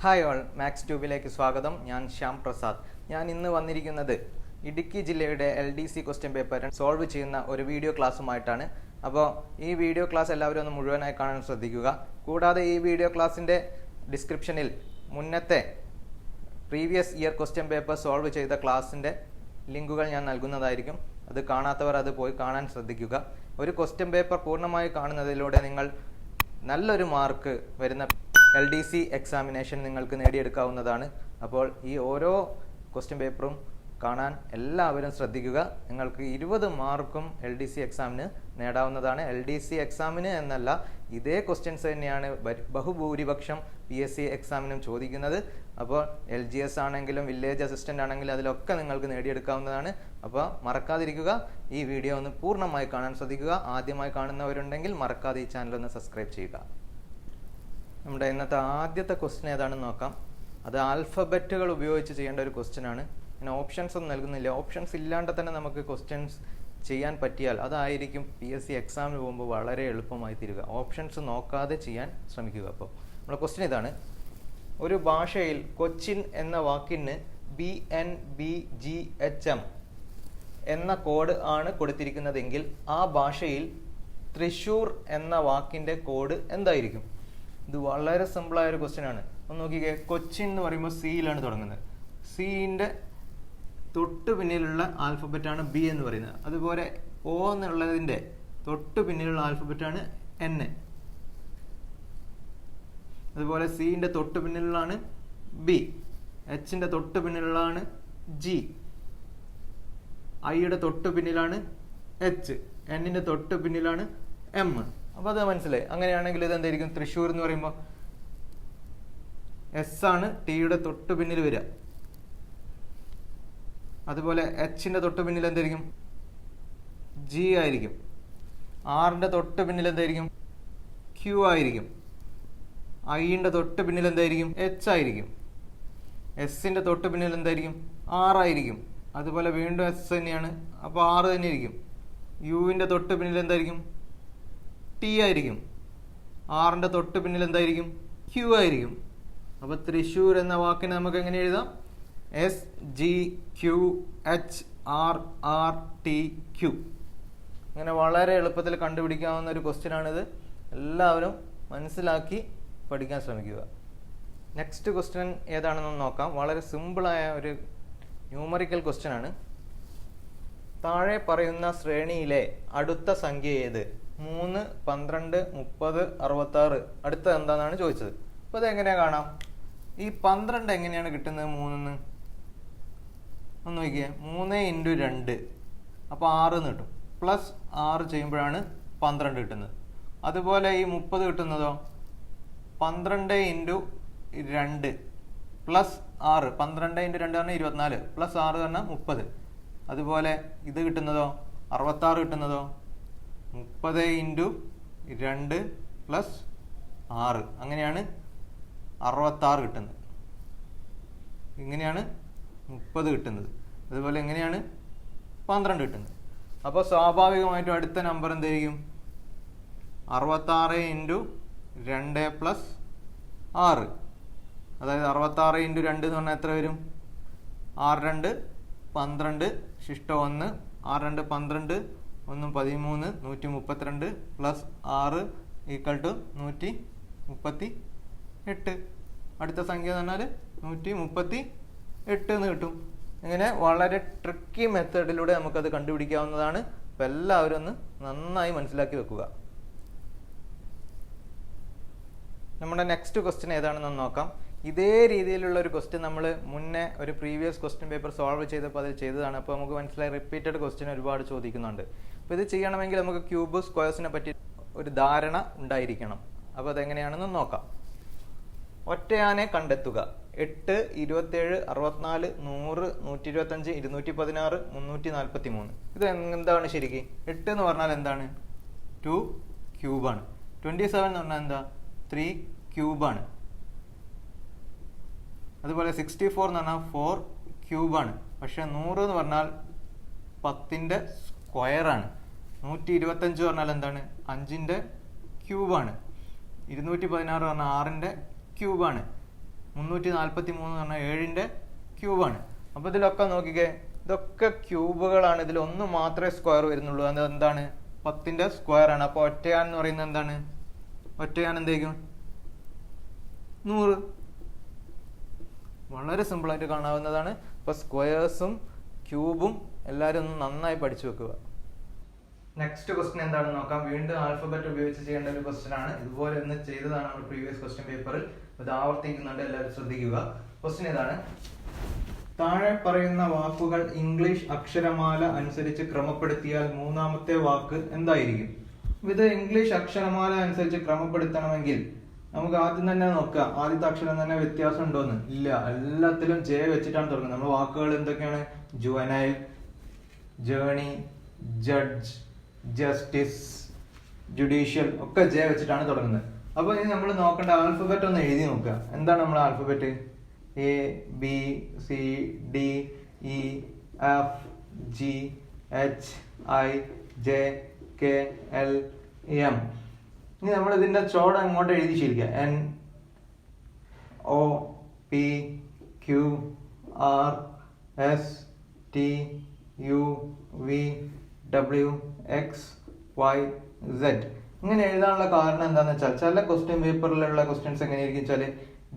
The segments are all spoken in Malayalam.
ഹായ് ഓൾ, മാത്സ് ട്യൂബിലേക്ക് സ്വാഗതം. ഞാൻ ശ്യാം പ്രസാദ്. ഞാൻ ഇന്ന് വന്നിരിക്കുന്നത് ഇടുക്കി ജില്ലയുടെ LDC ക്വസ്റ്റ്യൻ പേപ്പർ സോൾവ് ചെയ്യുന്ന ഒരു വീഡിയോ ക്ലാസ്സുമായിട്ടാണ്. അപ്പോൾ ഈ വീഡിയോ ക്ലാസ് എല്ലാവരും ഒന്ന് മുഴുവനായി കാണാൻ ശ്രദ്ധിക്കുക. കൂടാതെ ഈ വീഡിയോ ക്ലാസ്സിൻ്റെ ഡിസ്ക്രിപ്ഷനിൽ മുന്നത്തെ previous year question paper solve ചെയ്ത ക്ലാസ്സിൻ്റെ ലിങ്കുകൾ ഞാൻ നൽകുന്നതായിരിക്കും. അത് കാണാത്തവർ അത് പോയി കാണാൻ ശ്രദ്ധിക്കുക. ഒരു ക്വസ്റ്റ്യൻ പേപ്പർ പൂർണ്ണമായി കാണുന്നതിലൂടെ നിങ്ങൾ നല്ലൊരു മാർക്ക് വരുന്ന LDC എക്സാമിനേഷൻ നിങ്ങൾക്ക് നേടിയെടുക്കാവുന്നതാണ്. അപ്പോൾ ഈ ഓരോ ക്വസ്റ്റ്യൻ പേപ്പറും കാണാൻ എല്ലാവരും ശ്രദ്ധിക്കുക. നിങ്ങൾക്ക് 20 മാർക്കും LDC എക്സാമിന് നേടാവുന്നതാണ്. LDC എക്സാമിന് എന്നല്ല, ഇതേ ക്വസ്റ്റ്യൻസ് തന്നെയാണ് ബഹുഭൂരിപക്ഷം PSC എക്സാമിനും ചോദിക്കുന്നത്. അപ്പോൾ LGS ആണെങ്കിലും വില്ലേജ് അസിസ്റ്റൻ്റ് ആണെങ്കിലും അതിലൊക്കെ നിങ്ങൾക്ക് നേടിയെടുക്കാവുന്നതാണ്. അപ്പോൾ മറക്കാതിരിക്കുക, ഈ വീഡിയോ ഒന്ന് പൂർണ്ണമായി കാണാൻ ശ്രദ്ധിക്കുക. ആദ്യമായി കാണുന്നവരുണ്ടെങ്കിൽ മറക്കാതെ ഈ ചാനൽ ഒന്ന് സബ്സ്ക്രൈബ് ചെയ്യുക. നമ്മുടെ ഇന്നത്തെ ആദ്യത്തെ ക്വസ്റ്റ്യൻ ഏതാണെന്ന് നോക്കാം. അത് ആൽഫബറ്റുകൾ ഉപയോഗിച്ച് ചെയ്യേണ്ട ഒരു ക്വസ്റ്റ്യൻ ആണ്. ഞാൻ ഓപ്ഷൻസ് ഒന്നും നൽകുന്നില്ല. ഓപ്ഷൻസ് ഇല്ലാണ്ട് തന്നെ നമുക്ക് ക്വസ്റ്റ്യൻസ് ചെയ്യാൻ പറ്റിയാൽ അതായിരിക്കും PSC എക്സാമിന് പോകുമ്പോൾ വളരെ എളുപ്പമായി തീരുക. ഓപ്ഷൻസ് നോക്കാതെ ചെയ്യാൻ ശ്രമിക്കുക. അപ്പോൾ നമ്മുടെ ക്വസ്റ്റ്യൻ ഇതാണ്: ഒരു ഭാഷയിൽ കൊച്ചിൻ എന്ന വാക്കിന് BNBGHM എന്ന കോഡ് ആണ് കൊടുത്തിരിക്കുന്നതെങ്കിൽ ആ ഭാഷയിൽ തൃശ്ശൂർ എന്ന വാക്കിൻ്റെ കോഡ് എന്തായിരിക്കും? ഇത് വളരെ സിമ്പിളായ ഒരു ക്വസ്റ്റ്യൻ ആണ്. ഒന്ന് നോക്കിക്കേ. കൊച്ചിൻ എന്ന് പറയുമ്പോൾ സിയിലാണ് തുടങ്ങുന്നത്. സിൻ്റെ തൊട്ട് പിന്നിലുള്ള ആൽഫബറ്റാണ് B എന്ന് പറയുന്നത്. അതുപോലെ O എന്നുള്ളതിൻ്റെ തൊട്ട് പിന്നിലുള്ള ആൽഫബറ്റാണ് N. അതുപോലെ സിൻ്റെ തൊട്ട് പിന്നിലുള്ളതാണ് B. Hൻ്റെ തൊട്ട് പിന്നിലുള്ളതാണ് G. Iയുടെ തൊട്ട് പിന്നിലാണ് H. Nൻ്റെ തൊട്ട് പിന്നിലാണ് M. അപ്പോൾ അത് മനസ്സിലായി. അങ്ങനെയാണെങ്കിൽ ഇത് എന്തായിരിക്കും? തൃശ്ശൂർ എന്ന് പറയുമ്പോൾ S ആണ് Tയുടെ തൊട്ട് പിന്നിൽ വരിക. അതുപോലെ Hൻ്റെ തൊട്ട് പിന്നിൽ എന്തായിരിക്കും? G ആയിരിക്കും. Rൻ്റെ തൊട്ട് പിന്നിൽ എന്തായിരിക്കും? Q ആയിരിക്കും. Iൻ്റെ തൊട്ട് പിന്നിൽ എന്തായിരിക്കും? H ആയിരിക്കും. Sൻ്റെ തൊട്ട് പിന്നിൽ എന്തായിരിക്കും? R ആയിരിക്കും. അതുപോലെ വീണ്ടും S തന്നെയാണ്, അപ്പോൾ R തന്നെ ആയിരിക്കും. Uവിൻ്റെ തൊട്ട് പിന്നിൽ എന്തായിരിക്കും? T ആയിരിക്കും. Rൻ്റെ തൊട്ട് പിന്നിൽ എന്തായിരിക്കും? Q ആയിരിക്കും. അപ്പോൾ തൃശ്ശൂർ എന്ന വാക്കിനെ നമുക്ക് എങ്ങനെ എഴുതാം? SGQHRRTQ. അങ്ങനെ വളരെ എളുപ്പത്തിൽ കണ്ടുപിടിക്കാവുന്ന ഒരു ക്വസ്റ്റ്യൻ ആണിത്. എല്ലാവരും മനസ്സിലാക്കി പഠിക്കാൻ ശ്രമിക്കുക. നെക്സ്റ്റ് ക്വസ്റ്റ്യൻ ഏതാണെന്ന് നോക്കാം. വളരെ സിമ്പിളായ ഒരു ന്യൂമറിക്കൽ ക്വസ്റ്റ്യൻ ആണ്. താഴെ പറയുന്ന ശ്രേണിയിലെ അടുത്ത സംഖ്യ ഏത്? 3, 12, 30, 66. അടുത്ത എന്താണെന്നാണ് ചോദിച്ചത്. അപ്പോൾ അതെങ്ങനെയാണ് കാണാം? ഈ 12 എങ്ങനെയാണ് കിട്ടുന്നത്? 3 ഒന്ന് നോക്കിയേ. 3 × 2 അപ്പോൾ 6 എന്ന് കിട്ടും. പ്ലസ് 6 ചെയ്യുമ്പോഴാണ് 12 കിട്ടുന്നത്. അതുപോലെ ഈ 30 കിട്ടുന്നതോ? 12 × 2 പ്ലസ് 6. 12 × 2 പറഞ്ഞാൽ 24, പ്ലസ് 6 പറഞ്ഞാൽ 30. അതുപോലെ ഇത് കിട്ടുന്നതോ? 66 കിട്ടുന്നതോ? 30 × 2 പ്ലസ് 6. അങ്ങനെയാണ് 66 കിട്ടുന്നത്. ഇങ്ങനെയാണ് 30 കിട്ടുന്നത്. അതുപോലെ എങ്ങനെയാണ് 12 കിട്ടുന്നത്. അപ്പോൾ സ്വാഭാവികമായിട്ടും അടുത്ത നമ്പർ എന്തായിരിക്കും? 66 × 2 പ്ലസ് 6. അതായത് 66 × 2 എന്ന് പറഞ്ഞാൽ എത്ര വരും? 6 2 12, ശിഷ്ടം 1. 6 2 12, 1 13, 132 പ്ലസ് 6 = 138. അടുത്ത സംഖ്യ എന്ന് പറഞ്ഞാൽ 138 എന്ന് കിട്ടും. ഇങ്ങനെ വളരെ ട്രിക്കി മെത്തേഡിലൂടെ നമുക്കത് കണ്ടുപിടിക്കാവുന്നതാണ്. അപ്പോൾ എല്ലാവരും ഒന്ന് നന്നായി മനസ്സിലാക്കി വെക്കുക. നമ്മുടെ നെക്സ്റ്റ് ക്വസ്റ്റ്യൻ ഏതാണെന്ന് നോക്കാം. ഇതേ രീതിയിലുള്ള ഒരു ക്വസ്റ്റ്യൻ നമ്മൾ മുന്നേ ഒരു പ്രീവിയസ് ക്വസ്റ്റ്യൻ പേപ്പർ സോൾവ് ചെയ്തപ്പോൾ അത് ചെയ്തതാണ്. അപ്പോൾ നമുക്ക് മനസ്സിലായി റിപ്പീറ്റഡ് ക്വസ്റ്റ്യൻ ഒരുപാട് ചോദിക്കുന്നുണ്ട്. അപ്പോൾ ഇത് ചെയ്യണമെങ്കിൽ നമുക്ക് ക്യൂബ് സ്ക്വയർസിനെ പറ്റി ഒരു ധാരണ ഉണ്ടായിരിക്കണം. അപ്പോൾ അതെങ്ങനെയാണെന്ന് നോക്കാം. ഒറ്റയാനെ കണ്ടെത്തുക. 8, 27, 64, 100, 125, 216, 343. ഇത് എന്താണ് ശരിക്കും? 8 എന്ന് പറഞ്ഞാൽ എന്താണ്? 2 ക്യൂബാണ്. 27 എന്ന് പറഞ്ഞാൽ എന്താ? 3 ക്യൂബാണ്. അതുപോലെ 64 എന്ന് പറഞ്ഞാൽ 4 ക്യൂബാണ്. പക്ഷെ 100 എന്ന് പറഞ്ഞാൽ 10ൻ്റെ സ്ക്വയറാണ്. 125 പറഞ്ഞാൽ എന്താണ്? 5ൻ്റെ ക്യൂബാണ്. 216 പറഞ്ഞാൽ 6ൻ്റെ ക്യൂബാണ്. 343 എന്ന് പറഞ്ഞാൽ 7ന്റെ ക്യൂബാണ്. അപ്പോൾ ഇതിലൊക്കെ നോക്കിക്കേ, ഇതൊക്കെ ക്യൂബുകളാണ്. ഇതിൽ ഒന്ന് മാത്രമേ സ്ക്വയർ വരുന്നുള്ളൂ. അത് എന്താണ്? 10ന്റെ സ്ക്വയർ ആണ്. അപ്പോൾ ഒറ്റയാൻ എന്ന് പറയുന്നത് എന്താണ്? ഒറ്റയാൻ എന്തായിരിക്കും? 100. വളരെ സിമ്പിളായിട്ട് കാണാവുന്നതാണ്. അപ്പോൾ സ്ക്വയേഴ്സും ക്യൂബും എല്ലാവരും ഒന്ന് നന്നായി പഠിച്ചു വെക്കുക. നെക്സ്റ്റ് ക്വസ്റ്റ്യൻ എന്താണെന്ന് നോക്കാം. വീണ്ടും ആൽഫബറ്റ് ഉപയോഗിച്ച് ചെയ്യേണ്ട ഒരു ക്വസ്റ്റ്യൻ ആണ്. ഇതുപോലെ ഒന്ന് ചെയ്തതാണ് നമ്മൾ പ്രീവിയസ് ക്വസ്റ്റ്യൻ പേപ്പറിൽ. ഇത് ആവർത്തിക്കുന്നുണ്ട്, എല്ലാവരും ശ്രദ്ധിക്കുക. ക്വസ്റ്റ്യൻ ഇതാണ്: താഴെ പറയുന്ന വാക്കുകൾ ഇംഗ്ലീഷ് അക്ഷരമാല അനുസരിച്ച് ക്രമപ്പെടുത്തിയാൽ മൂന്നാമത്തെ വാക്ക് എന്തായിരിക്കും? ഇത് ഇംഗ്ലീഷ് അക്ഷരമാല അനുസരിച്ച് ക്രമപ്പെടുത്തണമെങ്കിൽ നമുക്ക് ആദ്യം തന്നെ നോക്കാം, ആദ്യത്തെ അക്ഷരം തന്നെ വ്യത്യാസം ഉണ്ടോന്ന്. ഇല്ല, എല്ലാത്തിലും ജെ വെച്ചിട്ടാണ് തുടങ്ങുന്നത്. നമ്മൾ വാക്കുകൾ എന്തൊക്കെയാണ്? Juvenile, journey, judge, justice, judicial ഒക്കെ ജെ വെച്ചിട്ടാണ് തുടങ്ങുന്നത്. അപ്പൊ ഇനി നമ്മൾ നോക്കേണ്ട ആൽഫബറ്റ് ഒന്ന് എഴുതി നോക്കുക. എന്താണ് നമ്മൾ alphabet? A, B, C, D, E, F, G, H, I, J, K, L, M. ഇനി നമ്മൾ ഇതിന്റെ ചോട് അങ്ങോട്ട് എഴുതി ശരിക്കുക. N, O, P, Q, R, S, T, U, V, W, X, Y, Z. ഇങ്ങനെ എഴുതാനുള്ള കാരണം എന്താണെന്ന് വെച്ചാൽ, ചില ക്വസ്റ്റ്യൻ പേപ്പറിലുള്ള ക്വസ്റ്റ്യൻസ് എങ്ങനെയായിരിക്കും വെച്ചാൽ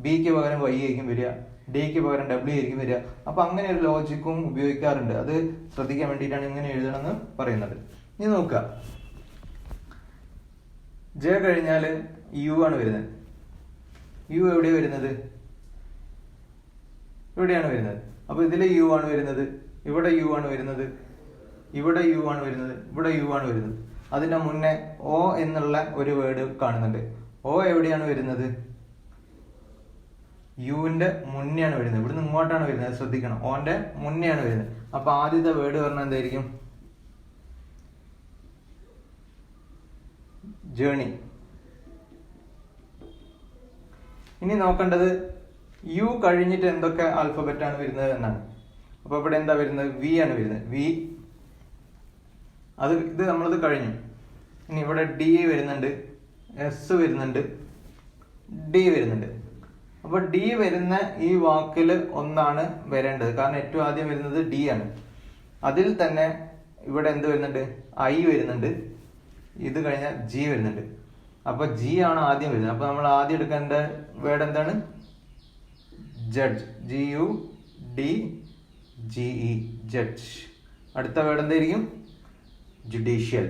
ബിക്ക് പകരം വൈ ആയിരിക്കും വരിക, ഡിക്ക് പകരം ഡബ്ല്യു ആയിരിക്കും വരിക. അപ്പൊ അങ്ങനെ ഒരു ലോജിക്കും ഉപയോഗിക്കാറുണ്ട്. അത് ശ്രദ്ധിക്കാൻ വേണ്ടിയിട്ടാണ് ഇങ്ങനെ എഴുതണമെന്ന് പറയുന്നത്. ഇനി നോക്കുക, ജെ കഴിഞ്ഞാൽ യു ആണ് വരുന്നത്. യു എവിടെയാണ് വരുന്നത്? ഇവിടെയാണ് വരുന്നത്. അപ്പൊ ഇതിൽ യു ആണ് വരുന്നത്, ഇവിടെ യു ആണ് വരുന്നത്, ഇവിടെ യു ആണ് വരുന്നത്, ഇവിടെ യു ആണ് വരുന്നത്. അതിന്റെ മുന്നേ ഒ എന്നുള്ള ഒരു വേർഡ് കാണുന്നുണ്ട്. ഒ എവിടെയാണ് വരുന്നത്? യുവിന്റെ മുന്നെയാണ് വരുന്നത്. ഇവിടുന്ന് ഇങ്ങോട്ടാണ് വരുന്നത്, ശ്രദ്ധിക്കണം. ഓന്റെ മുന്നെയാണ് വരുന്നത്. അപ്പൊ ആദ്യത്തെ വേർഡ് പറഞ്ഞാൽ എന്തായിരിക്കും? ജേണി. ഇനി നോക്കേണ്ടത് യു കഴിഞ്ഞിട്ട് എന്തൊക്കെ ആൽഫബറ്റ് ആണ് വരുന്നത് എന്നാണ്. അപ്പൊ ഇവിടെ എന്താ വരുന്നത്? വി ആണ് വരുന്നത്. വി, ഇത് നമ്മളത് കഴിഞ്ഞു. ഇനി ഇവിടെ ഡി വരുന്നുണ്ട്, എസ് വരുന്നുണ്ട്, ഡി വരുന്നുണ്ട്. അപ്പൊ ഡി വരുന്ന ഈ വാക്കിൽ ഒന്നാണ് വരേണ്ടത്, കാരണം ഏറ്റവും ആദ്യം വരുന്നത് ഡി ആണ്. അതിൽ തന്നെ ഇവിടെ എന്ത് വരുന്നുണ്ട്? ഐ വരുന്നുണ്ട്, ഇത് കഴിഞ്ഞാൽ ജി വരുന്നുണ്ട്. അപ്പൊ ജി ആണ് ആദ്യം വരുന്നത്. അപ്പൊ നമ്മൾ ആദ്യം എടുക്കേണ്ട വേർഡ് എന്താണ്? ജഡ്ജ്. GUDGE, judge. അടുത്ത വേർഡ് എന്തായിരിക്കും? ജുഡീഷ്യൽ.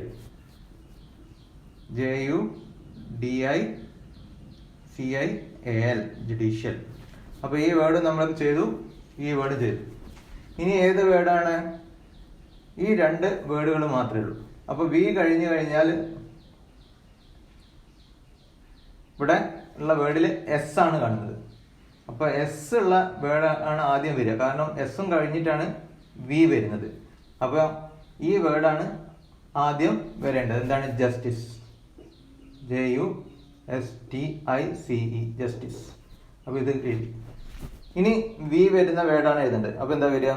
JUDICIAL, judicial. അപ്പൊ ഈ വേർഡ് നമ്മൾ ചെയ്തു, ഈ വേർഡ് ചെയ്തു. ഇനി ഏത് വേർഡാണ്? ഈ രണ്ട് വേർഡുകൾ മാത്രമേ ഉള്ളൂ. അപ്പൊ വി കഴിഞ്ഞു കഴിഞ്ഞാൽ ഇവിടെ ഉള്ള വേർഡിൽ എസ് ആണ് കാണുന്നത്. അപ്പൊ എസ് ഉള്ള വേർഡ് ആണ് ആദ്യം വരിക, കാരണം എസും കഴിഞ്ഞിട്ടാണ് വി വരുന്നത്. അപ്പൊ ഈ വേർഡാണ് ആദ്യം വരേണ്ടത്. എന്താണ്? ജസ്റ്റിസ്. JUSTICE, justice. അപ്പൊ ഇത് എഴുതി. ഇനി വി വരുന്ന വേർഡാണ് എഴുതേണ്ടത്. അപ്പൊ എന്താ വരിക?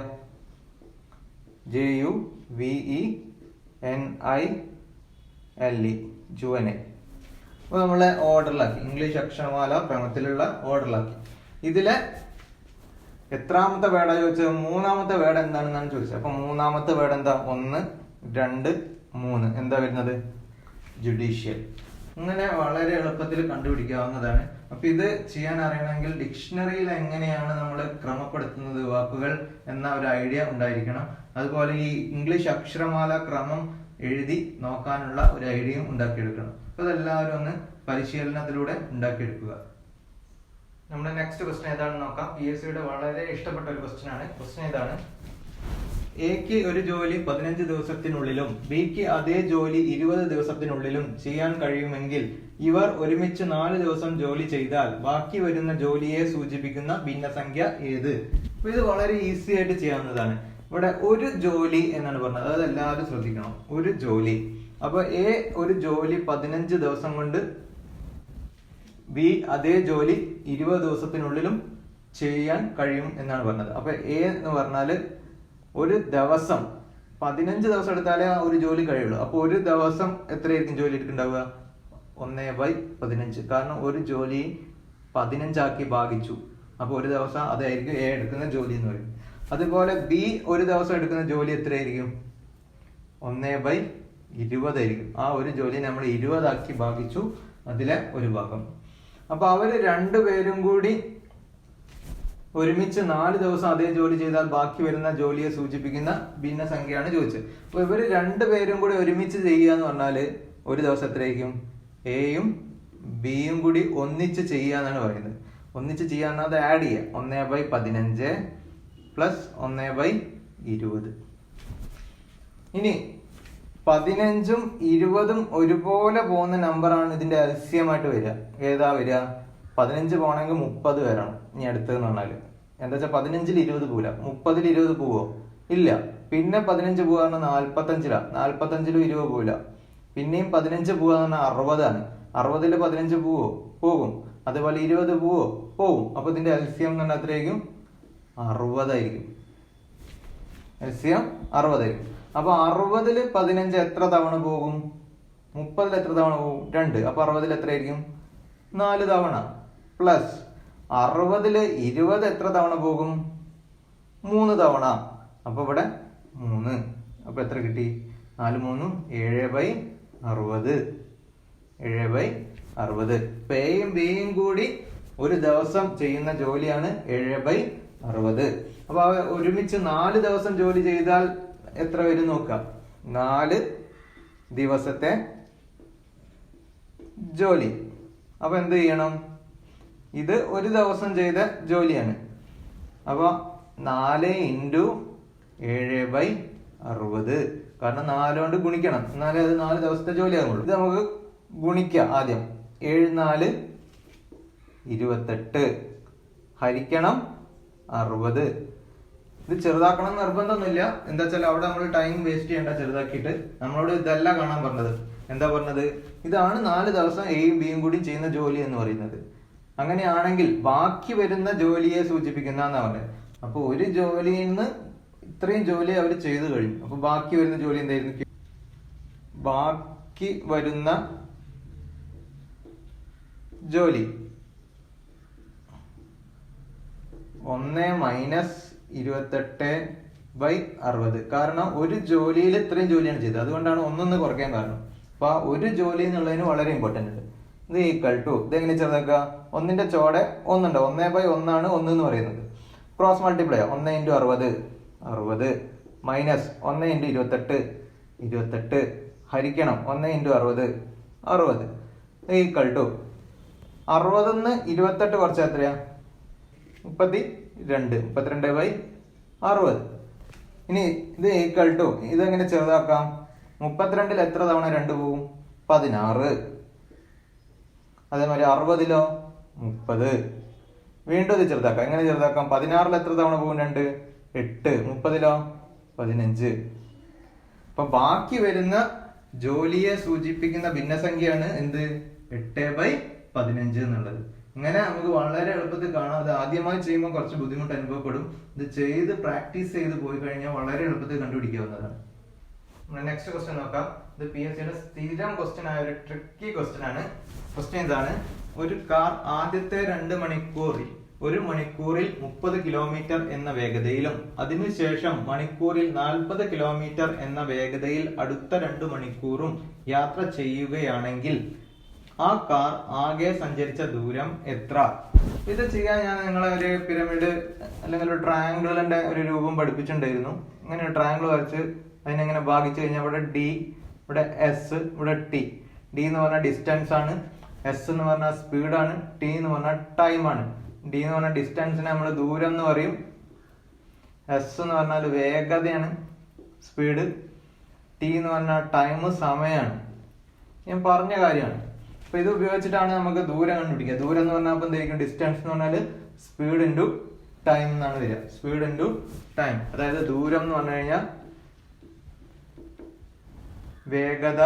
JUVENILE, ജുവനെ. അപ്പൊ നമ്മളെ ഓർഡറിലാക്കി, ഇംഗ്ലീഷ് അക്ഷരമാല ക്രമത്തിലുള്ള ഓർഡറിലാക്കി. ഇതിലെ എത്രാമത്തെ വേർഡാ ചോദിച്ചത്? മൂന്നാമത്തെ വേർഡ് എന്താണെന്നാണ് ചോദിച്ചത്. അപ്പൊ മൂന്നാമത്തെ വേർഡ് എന്താ? 1, 2, 3 എന്താ വരുന്നത്? ജുഡീഷ്യൽ. ഇങ്ങനെ വളരെ എളുപ്പത്തിൽ കണ്ടുപിടിക്കാവുന്നതാണ്. അപ്പൊ ഇത് ചെയ്യാൻ അറിയണമെങ്കിൽ ഡിക്ഷണറിയിൽ എങ്ങനെയാണ് നമ്മൾ ക്രമപ്പെടുത്തുന്നത് വാക്കുകൾ എന്ന ഒരു ഐഡിയ ഉണ്ടായിരിക്കണം. അതുപോലെ ഈ ഇംഗ്ലീഷ് അക്ഷരമാല ക്രമം എഴുതി നോക്കാനുള്ള ഒരു ഐഡിയയും ഉണ്ടാക്കിയെടുക്കണം. അപ്പൊ ഇതെല്ലാവരും ഒന്ന് പരിശീലനത്തിലൂടെ ഉണ്ടാക്കിയെടുക്കുക. നമ്മുടെ നെക്സ്റ്റ് ക്വസ്റ്റ്യൻ ഏതാണെന്ന് നോക്കാം. PSCയുടെ വളരെ ഇഷ്ടപ്പെട്ട ഒരു ക്വസ്റ്റ്യൻ ആണ്. ക്വസ്റ്റ്യൻ ഇതാണ്: എക്ക് ഒരു ജോലി 15 ദിവസത്തിനുള്ളിലും ബിക്ക് അതേ ജോലി 20 ദിവസത്തിനുള്ളിലും ചെയ്യാൻ കഴിയുമെങ്കിൽ ഇവർ ഒരുമിച്ച് 4 ദിവസം ജോലി ചെയ്താൽ ബാക്കി വരുന്ന ജോലിയെ സൂചിപ്പിക്കുന്ന ഭിന്നസംഖ്യ ഏത്? അപ്പൊ ഇത് വളരെ ഈസി ആയിട്ട് ചെയ്യാവുന്നതാണ്. ഇവിടെ ഒരു ജോലി എന്നാണ് പറഞ്ഞത്, അതായത് എല്ലാവരും ശ്രദ്ധിക്കണം, ഒരു ജോലി. അപ്പൊ എ ഒരു ജോലി 15 ദിവസം കൊണ്ട്, ബി അതേ ജോലി 20 ദിവസത്തിനുള്ളിലും ചെയ്യാൻ കഴിയും എന്നാണ് പറഞ്ഞത്. അപ്പൊ എ എന്ന് പറഞ്ഞാല് ഒരു ദിവസം 15 ദിവസം എടുത്താലേ ഒരു ജോലി കഴിയുള്ളൂ. അപ്പൊ ഒരു ദിവസം എത്രയായിരിക്കും ജോലി എടുക്കുന്നുണ്ടാവുക? 1/15. കാരണം ഒരു ജോലി 15 ആക്കി ഭാഗിച്ചു. അപ്പോൾ ഒരു ദിവസം അതായിരിക്കും എ എടുക്കുന്ന ജോലി എന്ന് പറയും. അതുപോലെ ബി ഒരു ദിവസം എടുക്കുന്ന ജോലി എത്രയായിരിക്കും? 1/20 ആയിരിക്കും. ആ ഒരു ജോലി നമ്മൾ 20 ആക്കി ഭാഗിച്ചു, അതിലെ ഒരു ഭാഗം. അപ്പൊ അവര് രണ്ടുപേരും കൂടി ഒരുമിച്ച് 4 ദിവസം അതേ ജോലി ചെയ്താൽ ബാക്കി വരുന്ന ജോലിയെ സൂചിപ്പിക്കുന്ന ഭിന്നസംഖ്യയാണ് ചോദിച്ചത്. അപ്പൊ ഇവര് രണ്ടുപേരും കൂടി ഒരുമിച്ച് ചെയ്യുക എന്ന് പറഞ്ഞാല് ഒരു ദിവസം എത്രയായിരിക്കും? എയും ബിയും കൂടി ഒന്നിച്ച് ചെയ്യുക എന്നാണ് പറയുന്നത്. ഒന്നിച്ച് ചെയ്യാന്ന് അത് ആഡ് ചെയ്യുക. 1/15 പ്ലസ് 1/20. ഇനി 15ഉം 20ഉം ഒരുപോലെ പോകുന്ന നമ്പറാണ് ഇതിന്റെ എൽസിയമായിട്ട് വരിക. ഏതാ വരിക? 15 പോകണമെങ്കിൽ 30 വരണം. ഇനി അടുത്തതെന്ന് പറഞ്ഞാല് എന്താ വെച്ചാൽ 15ൽ 20 പോവില്ല. 30ൽ 20 പോവോ? ഇല്ല. പിന്നെ 15 പോവാന്ന് പറഞ്ഞാൽ 45ലാ. 45ലും 20 പോവില്ല. പിന്നെയും 15 പോവാന്ന് പറഞ്ഞാൽ 60 ആണ്. 60ൽ 15 പോവോ? പോകും. അതുപോലെ 20 പോവോ? പോകും. അപ്പൊ ഇതിന്റെ എൽസിയം എന്ന് പറഞ്ഞാൽ എത്രയായിരിക്കും? 60 ആയിരിക്കും. എൽസിയം 60 ആയിരിക്കും. അപ്പൊ 60ൽ 15 എത്ര തവണ പോകും? 30ൽ എത്ര തവണ പോകും? 2. അപ്പൊ 60ൽ എത്രയായിരിക്കും? 4 തവണ. പ്ലസ് 60ൽ 20 എത്ര തവണ പോകും? 3 തവണ. അപ്പൊ ഇവിടെ 3. അപ്പൊ എത്ര കിട്ടി? 4 3 7/60. 7/60. ഇപ്പൊ എയും ബിയും കൂടി ഒരു ദിവസം ചെയ്യുന്ന ജോലിയാണ് 7/60. അപ്പൊ ഒരുമിച്ച് 4 ദിവസം ജോലി ചെയ്താൽ എത്ര വരും നോക്കാം. 4 ദിവസത്തെ ജോലി. അപ്പൊ എന്ത് ചെയ്യണം? ഇത് ഒരു ദിവസം ചെയ്ത ജോലിയാണ്. അപ്പൊ 4 × 7/60. കാരണം 4 കൊണ്ട് ഗുണിക്കണം, എന്നാലേ അത് 4 ദിവസത്തെ ജോലിയാകുള്ളൂ. ഇത് നമുക്ക് ഗുണിക്കാം ആദ്യം. 7 4 28 ഹരിക്കണം 60. ഇത് ചെറുതാക്കണം നിർബന്ധമൊന്നുമില്ല. എന്താ വെച്ചാൽ അവിടെ നമ്മൾ ടൈം വേസ്റ്റ് ചെയ്യേണ്ട ചെറുതാക്കിയിട്ട്. നമ്മളോട് ഇതല്ല കാണാൻ പറഞ്ഞത്. എന്താ പറഞ്ഞത്? ഇതാണ് 4 ദിവസം എയും ബിയും കൂടി ചെയ്യുന്ന ജോലി എന്ന് പറയുന്നത്. അങ്ങനെയാണെങ്കിൽ ബാക്കി വരുന്ന ജോലിയെ സൂചിപ്പിക്കുന്ന എന്നാ പറഞ്ഞത്. അപ്പൊ ഒരു ജോലിയിൽ നിന്ന് ഇത്രയും ജോലി അവർ ചെയ്തു കഴിഞ്ഞു. അപ്പൊ ബാക്കി വരുന്ന ജോലി എന്തായിരുന്നു? ബാക്കി വരുന്ന ജോലി 1 - 28/60. കാരണം ഒരു ജോലിയിൽ ഇത്രയും ജോലിയാണ് ചെയ്തത്. അതുകൊണ്ടാണ് 1 കുറയ്ക്കാൻ കാരണം. അപ്പൊ ആ ഒരു ജോലി എന്നുള്ളതിന് വളരെ ഇമ്പോർട്ടന്റ് ഉണ്ട്. ഇത് ഈക്വൽ ടു, ഇത് എങ്ങനെ ചെറുതാക്കുക? 1ന്റെ ചോടെ 1 ഉണ്ട്. 1/1 ആണ് 1 എന്ന് പറയുന്നത്. ക്രോസ് മൾട്ടിപ്ലൈ 1 × 60 60 മൈനസ് 1 × 28 28 ഹരിക്കണം 1 × 60 60 ഈക്വൽ ടു 60ന്ന് 28 കുറച്ചാൽ എത്രയാ? 32 32/60. ഇനി ഇത് ഈക്വൽ ടു, ഇതെങ്ങനെ ചെറുതാക്കാം? 32ൽ എത്ര തവണ 2 പോവും? 16. അതേമാതിരി 60ലോ 30. വീണ്ടും ഇത് ചെറുതാക്കാം. എങ്ങനെ ചെറുതാക്കാം? 16ൽ എത്ര തവണ പോകും? 2 8. 30ലോ 15. അപ്പൊ ബാക്കി വരുന്ന ജോലിയെ സൂചിപ്പിക്കുന്ന ഭിന്നസംഖ്യയാണ് എന്ത്? 8/15 എന്നുള്ളത്. ഇങ്ങനെ നമുക്ക് വളരെ എളുപ്പത്തിൽ കാണാം. അത് ആദ്യമായി ചെയ്യുമ്പോൾ കുറച്ച് ബുദ്ധിമുട്ട് അനുഭവപ്പെടും. ഇത് ചെയ്ത് പ്രാക്ടീസ് ചെയ്ത് പോയി കഴിഞ്ഞാൽ വളരെ എളുപ്പത്തിൽ കണ്ടുപിടിക്കാവുന്നതാണ്. നെക്സ്റ്റ് ക്വസ്റ്റ്യൻ നോക്കാം. ഇത് PSCയുടെ സ്ഥിരം ക്വസ്റ്റ്യൻ ആയ ഒരു ട്രിക്കി ക്വസ്റ്റ്യൻ ആണ്. ക്വസ്റ്റ്യൻ ഇതാണ്: ഒരു കാർ ആദ്യത്തെ 2 മണിക്കൂറിൽ 30 കിലോമീറ്റർ എന്ന വേഗതയിലും അതിനുശേഷം മണിക്കൂറിൽ 40 കിലോമീറ്റർ എന്ന വേഗതയിൽ അടുത്ത 2 മണിക്കൂറും യാത്ര ചെയ്യുകയാണെങ്കിൽ ആ കാർ ആകെ സഞ്ചരിച്ച ദൂരം എത്ര? ഇത് ചെയ്യാൻ ഞാൻ നിങ്ങളെ ഒരു പിരമിഡ് അല്ലെങ്കിൽ ഒരു ട്രയാങ്കിളിന്റെ ഒരു രൂപം പഠിപ്പിച്ചിട്ടുണ്ടായിരുന്നു. ഇങ്ങനെ ഒരു ട്രയാങ്കിൾ വരച്ച് അതിനെങ്ങനെ ഭാഗിച്ചു കഴിഞ്ഞാൽ ഇവിടെ D, ഇവിടെ S, ഇവിടെ T. D എന്ന് പറഞ്ഞാൽ ഡിസ്റ്റൻസ് ആണ്, S എന്ന് പറഞ്ഞാൽ സ്പീഡാണ്, T എന്ന് പറഞ്ഞാൽ ടൈം ആണ്. D എന്ന് പറഞ്ഞാൽ ഡിസ്റ്റൻസിനെ നമ്മൾ ദൂരം എന്ന് പറയും, S എന്ന് പറഞ്ഞാൽ വേഗതയാണ്, സ്പീഡ്, T എന്ന് പറഞ്ഞാൽ ടൈം സമയമാണ്. ഞാൻ പറഞ്ഞ കാര്യമാണ്. അപ്പൊ ഇത് ഉപയോഗിച്ചിട്ടാണ് നമുക്ക് ദൂരം കണ്ടുപിടിക്കുക. ദൂരം എന്ന് പറഞ്ഞാൽ എന്തായിരിക്കും? ഡിസ്റ്റൻസ് എന്ന് പറഞ്ഞാൽ സ്പീഡ് ഇൻറ്റു ടൈം എന്നാണ് വരിക. Speed into time. അതായത് ദൂരം എന്ന് പറഞ്ഞു കഴിഞ്ഞാൽ വേഗത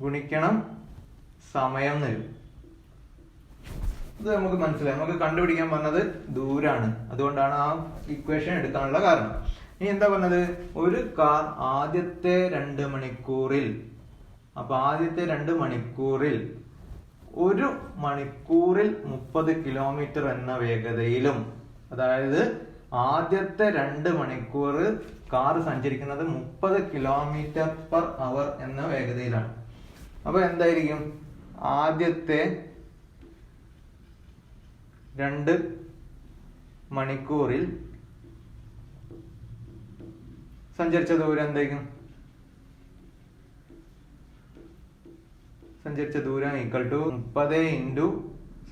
ഗുണിക്കണം സമയം എന്ന് വരും. ഇത് നമുക്ക് മനസ്സിലായി. നമുക്ക് കണ്ടുപിടിക്കാൻ പറഞ്ഞത് ദൂരാണ്. അതുകൊണ്ടാണ് ആ ഇക്വേഷൻ എടുക്കാനുള്ള കാരണം. ഇനി എന്താ പറഞ്ഞത്? ഒരു കാർ ആദ്യത്തെ 2 മണിക്കൂറിൽ, അപ്പൊ ആദ്യത്തെ 2 മണിക്കൂറിൽ 1 മണിക്കൂറിൽ 30 കിലോമീറ്റർ എന്ന വേഗതയിലും, അതായത് ആദ്യത്തെ 2 മണിക്കൂർ കാർ സഞ്ചരിക്കുന്നത് 30 കിലോമീറ്റർ പെർ അവർ എന്ന വേഗതയിലാണ്. അപ്പൊ എന്തായിരിക്കും ആദ്യത്തെ 2 മണിക്കൂറിൽ സഞ്ചരിച്ച ദൂരം എന്തായിരിക്കും? സഞ്ചരിച്ച ദൂരം ഈക്വൽ ടു 30 ഇൻറ്റു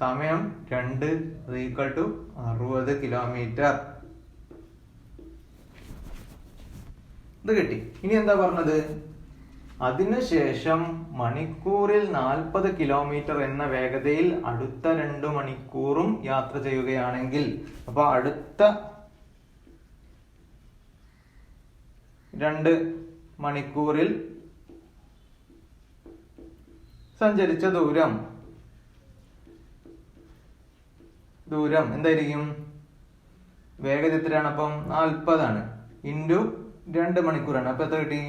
സമയം 2 അത് ഈക്വൽ ടു 60 കിലോമീറ്റർ. ഇത് കിട്ടി. ഇനി എന്താ പറഞ്ഞത്? അതിനുശേഷം മണിക്കൂറിൽ 40 കിലോമീറ്റർ എന്ന വേഗതയിൽ അടുത്ത 2 മണിക്കൂറും യാത്ര ചെയ്യുകയാണെങ്കിൽ, അപ്പൊ അടുത്ത 2 മണിക്കൂറിൽ സഞ്ചരിച്ച ദൂരം എന്തായിരിക്കും? വേഗത എത്രയാണ്? അപ്പം 40 ആണ് ഇൻറ്റു 2 മണിക്കൂറാണ്. അപ്പൊ എത്ര കിട്ടി?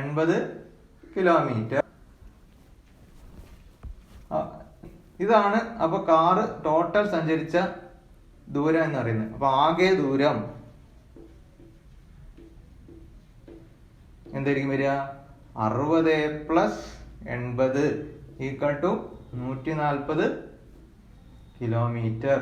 80 കിലോമീറ്റർ. ഇതാണ് അപ്പൊ കാറ് ടോട്ടൽ സഞ്ചരിച്ച ദൂരം എന്ന് പറയുന്നത്. അപ്പൊ ആകെ ദൂരം എന്തായിരിക്കും വരിക? 60 പ്ലസ് 80 ഈക്വൽ ടു 140 കിലോമീറ്റർ.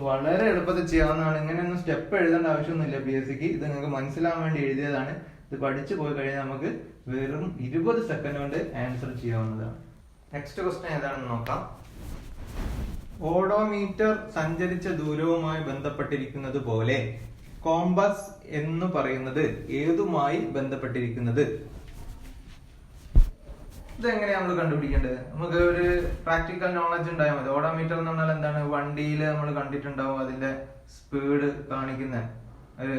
വളരെ എളുപ്പത്തിൽ ചെയ്യാവുന്നതാണ്. ഇങ്ങനെയൊന്നും സ്റ്റെപ്പ് എഴുതേണ്ട ആവശ്യമൊന്നുമില്ല PSCക്ക്. ഇത് നിങ്ങൾക്ക് മനസ്സിലാവാൻ വേണ്ടി എഴുതിയതാണ്. ഇത് പഠിച്ചു പോയി കഴിഞ്ഞാൽ നമുക്ക് വെറും 20 സെക്കൻഡ് കൊണ്ട് ആൻസർ ചെയ്യാവുന്നതാണ്. നെക്സ്റ്റ് ക്വസ്റ്റ്യൻ ഏതാണെന്ന് നോക്കാം. ഓഡോമീറ്റർ സഞ്ചരിച്ച ദൂരവുമായി ബന്ധപ്പെട്ടിരിക്കുന്നത് പോലെ കോമ്പസ് എന്ന് പറയുന്നത് ഏതുമായി ബന്ധപ്പെട്ടിരിക്കുന്നത്? ഇതെങ്ങനെയാണ് നമ്മൾ കണ്ടുപിടിക്കേണ്ടത്? നമുക്ക് ഒരു പ്രാക്ടിക്കൽ നോളജ് ഉണ്ടായാൽ മതി. ഓഡോമീറ്റർ എന്ന് പറഞ്ഞാൽ എന്താണ്? വണ്ടിയിൽ നമ്മൾ കണ്ടിട്ടുണ്ടാവും അതിന്റെ സ്പീഡ് കാണിക്കുന്ന ഒരു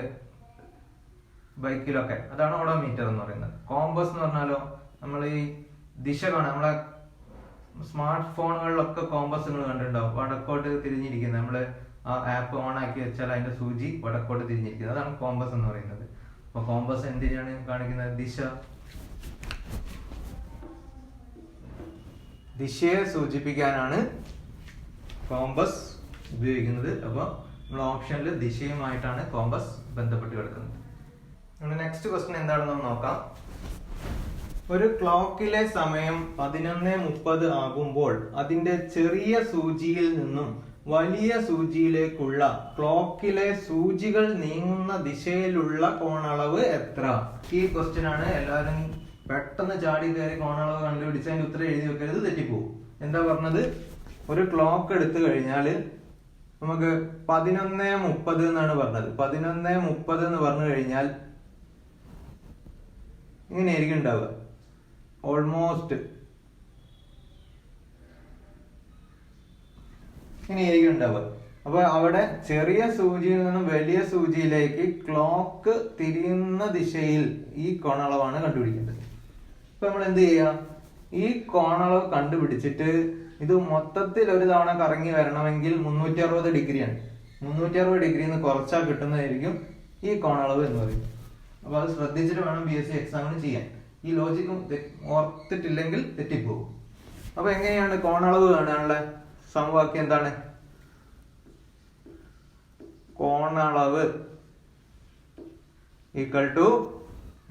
ബൈക്കിലൊക്കെ, അതാണ് ഓഡോമീറ്റർ എന്ന് പറയുന്നത്. കോമ്പസ് എന്ന് പറഞ്ഞാലോ നമ്മൾ ഈ ദിശ കാണാം. നമ്മളെ സ്മാർട്ട് ഫോണുകളിലൊക്കെ കോമ്പസ് നിങ്ങൾ കണ്ടിട്ടുണ്ടാവും, വടക്കോട്ട് തിരിഞ്ഞിരിക്കുന്നത്. നമ്മള് ആ ആപ്പ് ഓൺ ആക്കി വെച്ചാൽ അതിന്റെ സൂചി വടക്കോട്ട് തിരിഞ്ഞിരിക്കുന്നത്, അതാണ് കോമ്പസ് എന്ന് പറയുന്നത്. അപ്പൊ കോമ്പസ് എന്തിനാണ് കാണിക്കുന്നത്? ദിശയെ സൂചിപ്പിക്കാനാണ് കോമ്പസ് ഉപയോഗിക്കുന്നത്. അപ്പൊ നമ്മൾ ഓപ്ഷനിൽ ദിശയുമായിട്ടാണ് കോമ്പസ് ബന്ധപ്പെട്ട് കിടക്കുന്നത്. നെക്സ്റ്റ് ക്വസ്റ്റ്യൻ എന്താണെന്ന് നോക്കാം. ഒരു ക്ലോക്കിലെ സമയം 11:30 ആകുമ്പോൾ അതിന്റെ ചെറിയ സൂചിയിൽ നിന്നും വലിയ സൂചിയിലേക്കുള്ള ക്ലോക്കിലെ സൂചികൾ നീങ്ങുന്ന ദിശയിലുള്ള കോണളവ് എത്ര? ഈ ക്വസ്റ്റ്യൻ ആണ്. എല്ലാവരും പെട്ടെന്ന് ചാടി കയറി കോണളവ് കണ്ടുപിടിച്ച് അതിന്റെ ഉത്തരം എഴുതി വെക്കരുത്, തെറ്റിപ്പോകും. എന്താ പറഞ്ഞത്? ഒരു ക്ലോക്ക് എടുത്തു കഴിഞ്ഞാൽ നമുക്ക് 11:30 എന്നാണ് പറഞ്ഞത്. 11:30 എന്ന് പറഞ്ഞു കഴിഞ്ഞാൽ ഇങ്ങനെയായിരിക്കും ഉണ്ടാവുക. ഓൾമോസ്റ്റ് ഇങ്ങനെയായിരിക്കും ഉണ്ടാവുക. അപ്പൊ അവിടെ ചെറിയ സൂചിയിൽ നിന്നും വലിയ സൂചിയിലേക്ക് ക്ലോക്ക് തിരിയുന്ന ദിശയിൽ ഈ കോണളവാണ് കണ്ടുപിടിക്കേണ്ടത്. ഇപ്പൊ നമ്മൾ എന്ത് ചെയ്യാം? ഈ കോണളവ് കണ്ടുപിടിച്ചിട്ട് ഇത് മൊത്തത്തിൽ ഒരു തവണ കറങ്ങി വരണമെങ്കിൽ 360 ഡിഗ്രിയാണ്. 360 ഡിഗ്രിന്ന് കുറച്ചാൽ കിട്ടുന്നതായിരിക്കും ഈ കോണളവ് എന്ന് പറയും. അപ്പൊ അത് ശ്രദ്ധിച്ചിട്ട് വേണം PSC എക്സാമിന് ചെയ്യാൻ. ഈ ലോജിക്ക് ഓർത്തിട്ടില്ലെങ്കിൽ തെറ്റിപ്പോകും. അപ്പൊ എങ്ങനെയാണ് കോണളവ് കാണാനുള്ള സമവാക്യം? എന്താണ്? കോണളവ് ഈക്വൽ ടു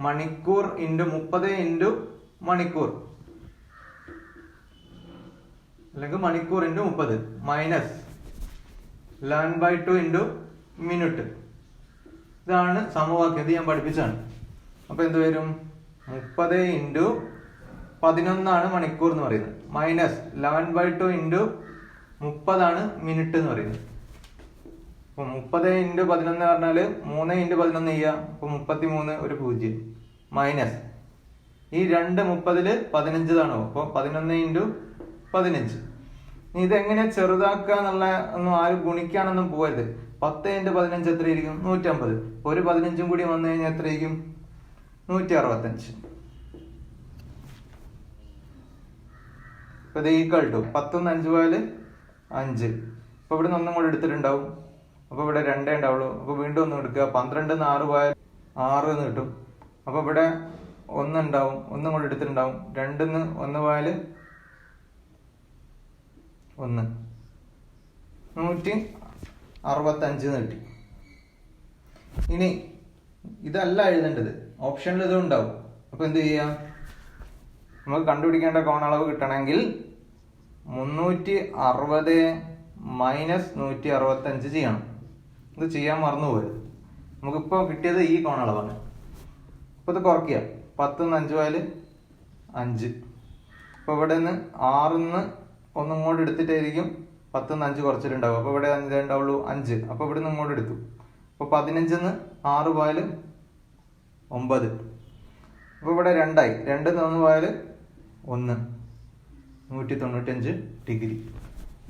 മണിക്കൂർ ഇൻറ്റു 30 ഇൻറ്റു മണിക്കൂർ, അല്ലെങ്കിൽ മണിക്കൂർ ഇൻറ്റു 30 മൈനസ് 11/2 ഇൻറ്റു മിനിറ്റ്. ഇതാണ് സമവാക്യം. ഇത് ഞാൻ പഠിപ്പിച്ചാണ്. അപ്പൊ എന്ത് വരും? 30 ഇൻറ്റു 11 മണിക്കൂർ എന്ന് പറയുന്നത്, മൈനസ് 11/2 ഇൻറ്റു 30 മിനിറ്റ് എന്ന് പറയുന്നത്. അപ്പൊ 30 ഇൻറ്റു 11 പറഞ്ഞാല് 3 ഇൻറ്റു 11 ചെയ്യാം. അപ്പൊ 33 ഒരു 0 മൈനസ് ഈ 2 30 15 താണോ? അപ്പൊ 11 ഇൻറ്റു 15. ഇതെങ്ങനെ ചെറുതാക്കുക എന്നുള്ള ഒന്നും ആരും ഗുണിക്കാനൊന്നും പോകരുത്. 10 ഇൻറ്റു 15 എത്രയായിരിക്കും? 150. ഒരു 15 കൂടി വന്നു കഴിഞ്ഞാൽ എത്രയായിരിക്കും? 165. ഇത് ഈക്വൽ ടു 10 5 പോയാല് 5. അപ്പൊ ഇവിടെ നിന്ന് ഒന്നും കൂടെ എടുത്തിട്ടുണ്ടാവും. അപ്പൊ ഇവിടെ 2 ഉണ്ടാവുള്ളൂ. അപ്പൊ വീണ്ടും ഒന്നും എടുക്കുക. 12 6 പോയാൽ 6 എന്ന് കിട്ടും. അപ്പൊ ഇവിടെ ഒന്നുണ്ടാവും, ഒന്നും കൂടെ എടുത്തിട്ടുണ്ടാവും. 2ന്ന് 1 പോയാൽ 1, 165 കിട്ടി. ഇനി ഇതല്ല എഴുതേണ്ടത്, ഓപ്ഷനിൽ ഇതും ഉണ്ടാവും. അപ്പൊ എന്ത് ചെയ്യാം, നമുക്ക് കണ്ടുപിടിക്കേണ്ട കോണളവ് കിട്ടണമെങ്കിൽ 360 മൈനസ് 165 ചെയ്യണം. ഇത് ചെയ്യാൻ മറന്നുപോയത്. നമുക്കിപ്പോൾ കിട്ടിയത് ഈ കോണളവാണ്. അപ്പോൾ ഇത് കുറയ്ക്കുക. 10 5 പോയാൽ 5. അപ്പോൾ ഇവിടെ നിന്ന് 6ന്ന് ഒന്നും ഇങ്ങോട്ട് എടുത്തിട്ടായിരിക്കും 10 5 കുറച്ചിട്ടുണ്ടാവും. അപ്പോൾ ഇവിടെ 5 ഉണ്ടാവുള്ളൂ, 5. അപ്പോൾ ഇവിടെ നിന്ന് ഇങ്ങോട്ട് എടുത്തു. അപ്പോൾ 15ന്ന് 6 പോയാൽ 9. അപ്പോൾ ഇവിടെ 2 ആയി. 2ന്ന് 1 പോയാൽ 1. 195 ഡിഗ്രി.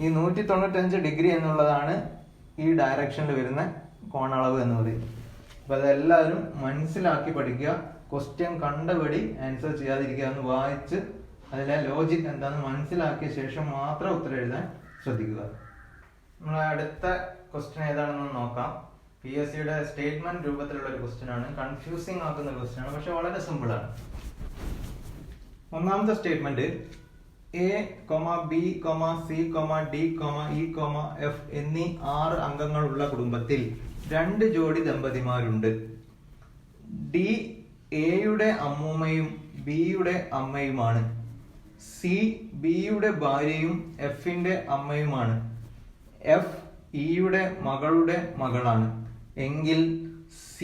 ഈ 195 ഡിഗ്രി എന്നുള്ളതാണ് ഈ ഡയറക്ഷനിൽ വരുന്ന കോണളവ് എന്ന് പറയുന്നത്. അപ്പോൾ അതെല്ലാവരും മനസ്സിലാക്കി പഠിക്കുക. ക്വസ്റ്റ്യൻ കണ്ടപടി ആൻസർ ചെയ്യാതിരിക്കുക. ഒന്ന് വായിച്ച് അതിലെ ലോജിക് എന്താണെന്ന് മനസ്സിലാക്കിയ ശേഷം മാത്രം ഉത്തരം എഴുതാൻ ശ്രദ്ധിക്കുക. നമ്മൾ അടുത്ത ക്വസ്റ്റ്യൻ ഏതാണെന്ന് നോക്കാം. PSCയുടെ സ്റ്റേറ്റ്മെന്റ് രൂപത്തിലുള്ള ഒരു ക്വസ്റ്റ്യൻ ആണ്. കൺഫ്യൂസിങ് ആക്കുന്ന ഒരു ക്വസ്റ്റ്യൻ ആണ്, പക്ഷെ വളരെ സിമ്പിൾ ആണ്. ഒന്നാമത്തെ statement A, B, C, D, E, F എന്നീ 6 അംഗങ്ങളുള്ള കുടുംബത്തിൽ 2 ജോഡി ദമ്പതിമാരുണ്ട്. D എയുടെ അമ്മൂമ്മയും ബിയുടെ അമ്മയുമാണ്. C ബിയുടെ ഭാര്യയും എഫിന്റെ അമ്മയുമാണ്. F ഇയുടെ മകളുടെ മകളാണ്. എങ്കിൽ C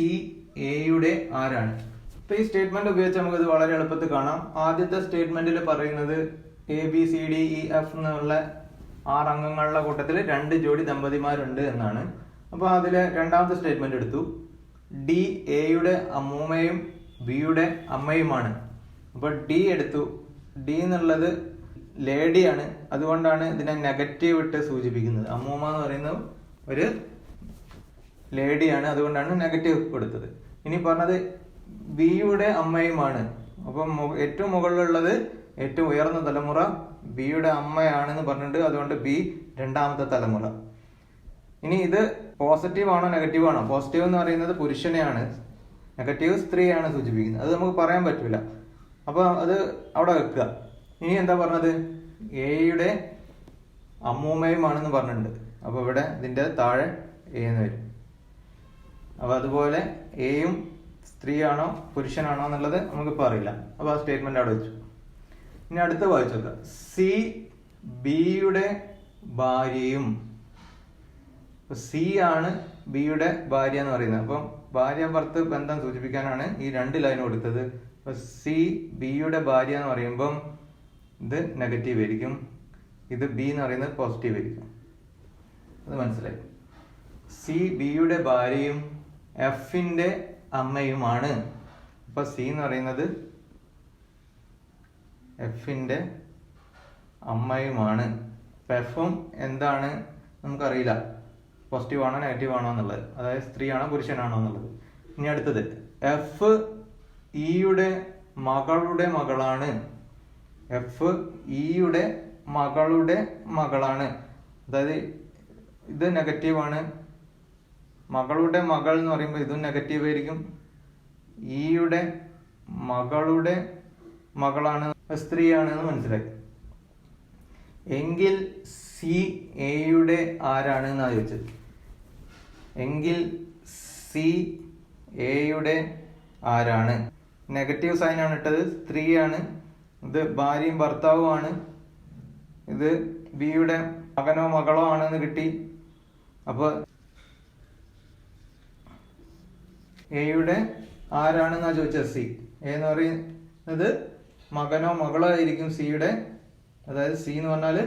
എയുടെ ആരാണ്? അപ്പൊ ഈ സ്റ്റേറ്റ്മെന്റ് ഉപയോഗിച്ച് നമുക്ക് ഇത് വളരെ എളുപ്പത്തിൽ കാണാം. ആദ്യത്തെ സ്റ്റേറ്റ്മെന്റിൽ പറയുന്നത് ABCDEF എന്നുള്ള 6 അംഗങ്ങളുടെ കൂട്ടത്തിൽ 2 ജോഡി ദമ്പതിമാരുണ്ട് എന്നാണ്. അപ്പൊ അതിലെ രണ്ടാമത്തെ സ്റ്റേറ്റ്മെന്റ് എടുത്തു. D എയുടെ അമ്മൂമ്മയും ബിയുടെ അമ്മയുമാണ്. അപ്പൊ D എടുത്തു. D എന്നുള്ളത് ലേഡിയാണ്, അതുകൊണ്ടാണ് ഇതിനെ നെഗറ്റീവ് ഇട്ട് സൂചിപ്പിക്കുന്നത്. അമ്മൂമ്മ എന്ന് പറയുന്നത് ഒരു ലേഡിയാണ്, അതുകൊണ്ടാണ് നെഗറ്റീവ് കൊടുത്തത്. ഇനി പറഞ്ഞത് ബിയുടെ അമ്മയുമാണ്. അപ്പം ഏറ്റവും മുകളിലുള്ളത് ഏറ്റവും ഉയർന്ന തലമുറ ബിയുടെ അമ്മയാണെന്ന് പറഞ്ഞിട്ടുണ്ട്, അതുകൊണ്ട് ബി രണ്ടാമത്തെ തലമുറ. ഇനി ഇത് പോസിറ്റീവ് ആണോ നെഗറ്റീവ് ആണോ? പോസിറ്റീവ് എന്ന് പറയുന്നത് പുരുഷനെയാണ്, നെഗറ്റീവ് സ്ത്രീയാണ് സൂചിപ്പിക്കുന്നത്. അത് നമുക്ക് പറയാൻ പറ്റില്ല. അപ്പൊ അത് അവിടെ വെക്കുക. ഇനി എന്താ പറഞ്ഞത്? എയുടെ അമ്മൂമ്മയുമാണെന്ന് പറഞ്ഞിട്ടുണ്ട്. അപ്പൊ ഇവിടെ ഇതിന്റെ താഴെ എ എന്ന് വരും. അപ്പൊ അതുപോലെ എയും സ്ത്രീയാണോ പുരുഷനാണോ എന്നുള്ളത് നമുക്കിപ്പോൾ അറിയില്ല. അപ്പൊ ആ സ്റ്റേറ്റ്മെന്റ് അവിടെ വെച്ചു. ഇനി അടുത്ത വായിച്ചു നോക്കുക. സി ബിയുടെ ഭാര്യയും. സി ആണ് ബിയുടെ ഭാര്യ എന്ന് പറയുന്നത്. അപ്പം ഭാര്യ ഭർത്തൃ ബന്ധം സൂചിപ്പിക്കാനാണ് ഈ 2 ലൈൻ കൊടുത്തത്. അപ്പൊ സി ബിയുടെ ഭാര്യ എന്ന് പറയുമ്പം ഇത് നെഗറ്റീവ് ആയിരിക്കും, ഇത് ബി എന്ന് പറയുന്നത് പോസിറ്റീവ് ആയിരിക്കും. അത് മനസ്സിലായി. സി ബിയുടെ ഭാര്യയും എഫിന്റെ അമ്മയുമാണ്. അപ്പൊ സി എന്ന് പറയുന്നത് എഫിന്റെ അമ്മയുമാണ്. അപ്പൊ എഫും എന്താണ് നമുക്കറിയില്ല, പോസിറ്റീവ് ആണോ നെഗറ്റീവ് ആണോ എന്നുള്ളത്, അതായത് സ്ത്രീ ആണോ പുരുഷനാണോ എന്നുള്ളത്. ഇനി അടുത്തത് എഫ് ഇയുടെ മകളുടെ മകളാണ്. എഫ് ഇയുടെ മകളുടെ മകളാണ്, അതായത് ഇത് നെഗറ്റീവാണ്. മകളുടെ മകൾ എന്ന് പറയുമ്പോൾ ഇതും നെഗറ്റീവ് ആയിരിക്കും. ഇയുടെ മകളുടെ മകളാണ്, സ്ത്രീയാണെന്ന് മനസ്സിലായി. എങ്കിൽ സി എയുടെ ആരാണ് എന്നാണ് ചോദിച്ചത്. എങ്കിൽ സി എയുടെ ആരാണ്? നെഗറ്റീവ് സൈൻ ആണ് ഇട്ടത്, സ്ത്രീയാണ്. ഇത് ഭാര്യയും ഭർത്താവുമാണ്. ഇത് ബിയുടെ മകനോ മകളോ ആണെന്ന് കിട്ടി. അപ്പൊ എയുടെ ആരാണെന്നാ ചോദിച്ചത്. സി എന്ന് പറയുന്നത് മകനോ മകളോ ആയിരിക്കും സിയുടെ, അതായത് സി എന്ന് പറഞ്ഞാല്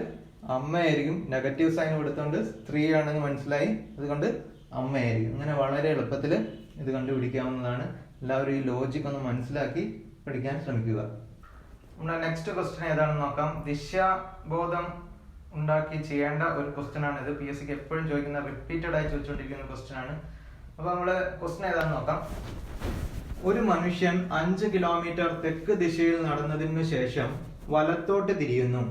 അമ്മയായിരിക്കും. നെഗറ്റീവ് സൈൻ കൊടുത്തോണ്ട് സ്ത്രീയാണെന്ന് മനസ്സിലായി, അതുകൊണ്ട് അമ്മയായിരിക്കും. അങ്ങനെ വളരെ എളുപ്പത്തിൽ ഇത് കണ്ടുപിടിക്കാവുന്നതാണ്. എല്ലാവരും ഈ ലോജിക് ഒന്ന് മനസ്സിലാക്കി പഠിക്കാൻ ശ്രമിക്കുക. നമ്മുടെ നെക്സ്റ്റ് ക്വസ്റ്റ്യൻ ഏതാണെന്ന് നോക്കാം. ദിശാബോധം ഉണ്ടാക്കി ചെയ്യേണ്ട ഒരു ക്വസ്റ്റ്യൻ ആണ് ഇത്. PSCക്ക് എപ്പോഴും ചോദിക്കുന്ന, റിപ്പീറ്റഡ് ആയി ചോദിച്ചുകൊണ്ടിരിക്കുന്ന ക്വസ്റ്റ്യൻ ആണ്. അപ്പൊ നമ്മള് ക്വസ്റ്റ്യൻ ഏതാണെന്ന് നോക്കാം. ഒരു മനുഷ്യൻ 5 കിലോമീറ്റർ തെക്ക് ദിശയിൽ നടന്നതിനു ശേഷം വലത്തോട്ട് തിരിയുന്നു.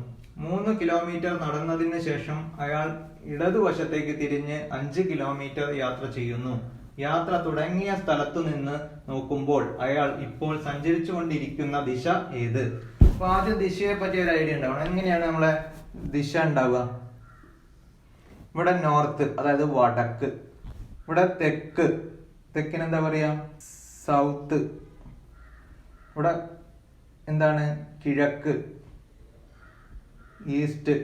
3 കിലോമീറ്റർ നടന്നതിന് ശേഷം അയാൾ ഇടതുവശത്തേക്ക് തിരിഞ്ഞ് 5 കിലോമീറ്റർ യാത്ര ചെയ്യുന്നു. യാത്ര തുടങ്ങിയ സ്ഥലത്തു നിന്ന് നോക്കുമ്പോൾ അയാൾ ഇപ്പോൾ സഞ്ചരിച്ചു കൊണ്ടിരിക്കുന്ന ദിശ ഏത്? അപ്പൊ ആദ്യം ദിശയെ പറ്റി ഒരു ഐഡിയ ഉണ്ടാവണം. എങ്ങനെയാണ് നമ്മളെ ദിശ ഉണ്ടാവുക? ഇവിടെ നോർത്ത്, അതായത് വടക്ക്. ഇവിടെ തെക്ക്, തെക്കിന് എന്താ പറയാ? സൗത്ത്. ഇവിടെ എന്താണ്? കിഴക്ക്, ഈസ്റ്റ്.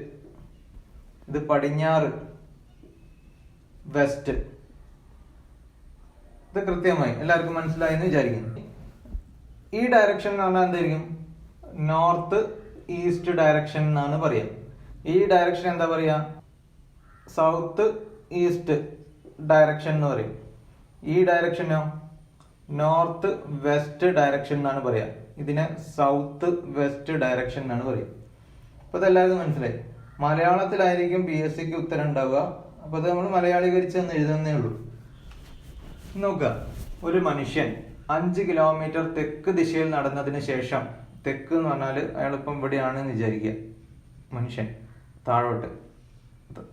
ഇത് പടിഞ്ഞാറ്, വെസ്റ്റ്. ഇത് കൃത്യമായി എല്ലാവർക്കും മനസ്സിലായി എന്ന് വിചാരിക്കുന്നു. ഈ ഡയറക്ഷൻ എന്ന് പറഞ്ഞാൽ എന്തായിരിക്കും? നോർത്ത് ഈസ്റ്റ് ഡയറക്ഷൻ എന്നാണ് പറയാ. ഈ ഡയറക്ഷൻ എന്താ പറയാ? സൗത്ത് ഈസ്റ്റ് ഡയറക്ഷൻ എന്ന് പറയും. ഈ ഡയറക്ഷനോ നോർത്ത് വെസ്റ്റ് ഡയറക്ഷൻ എന്നാണ് പറയാ. ഇതിനെ സൗത്ത് വെസ്റ്റ് ഡയറക്ഷൻ എന്നാണ് പറയുക. അപ്പൊ ഇതെല്ലാവർക്കും മനസ്സിലായി. മലയാളത്തിലായിരിക്കും PSCക്ക് ഉത്തരം ഉണ്ടാവുക. അപ്പൊ അത് നമ്മൾ മലയാളീകരിച്ചെന്ന് എഴുതുന്നേ ഉള്ളൂ. നോക്കുക, ഒരു മനുഷ്യൻ 5 കിലോമീറ്റർ തെക്ക് ദിശയിൽ നടന്നതിന് ശേഷം, തെക്ക് എന്ന് പറഞ്ഞാൽ അയാളിപ്പം ഇവിടെയാണെന്ന് വിചാരിക്കുക. മനുഷ്യൻ താഴോട്ട്,